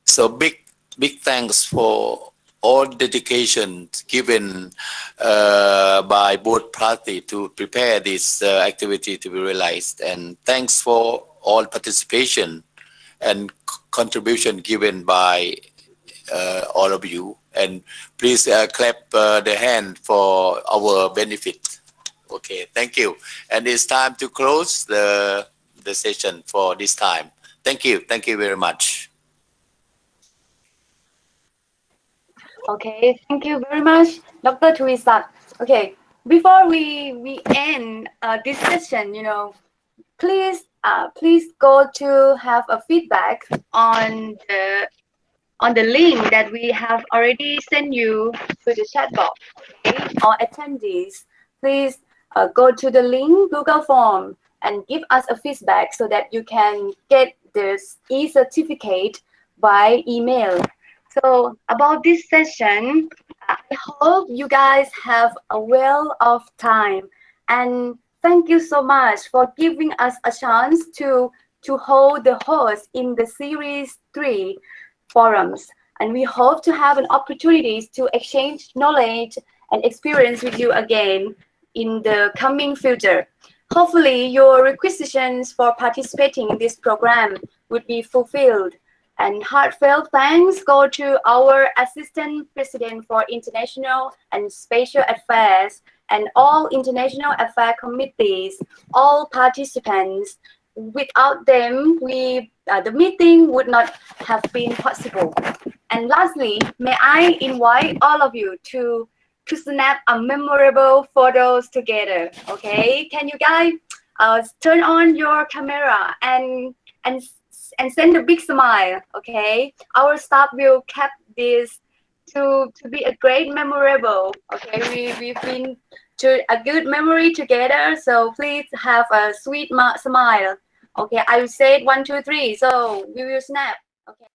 So big thanks for all dedication given by both parties to prepare this activity to be realized, and thanks for all participation and contribution given by all of you. And please clap the hand for our benefit. Okay, thank you. And it's time to close the session for this time. Thank you very much. Okay, thank you very much, Dr. Teresa. Okay, before we end this session, please go to have a feedback on the link that we have already sent you to the chat box. Okay? Or attendees, please go to the link Google form and give us a feedback so that you can get this e-certificate by email. So about this session, I hope you guys have a well of time, and thank you so much for giving us a chance to hold the host in the series 3 forums. And we hope to have an opportunity to exchange knowledge and experience with you again. in the coming future. Hopefully, your requisitions for participating in this program would be fulfilled. And heartfelt thanks go to our Assistant President for International and Spatial Affairs and all International Affairs Committees, all participants. Without them, the meeting would not have been possible. And lastly, may I invite all of you to snap a memorable photos together. Okay, can you guys turn on your camera and send a big smile? Okay, our staff will keep this to be a great memorable. Okay, we've been to a good memory together. So please have a sweet smile. Okay, I will say it 1, 2, 3. So we will snap. Okay.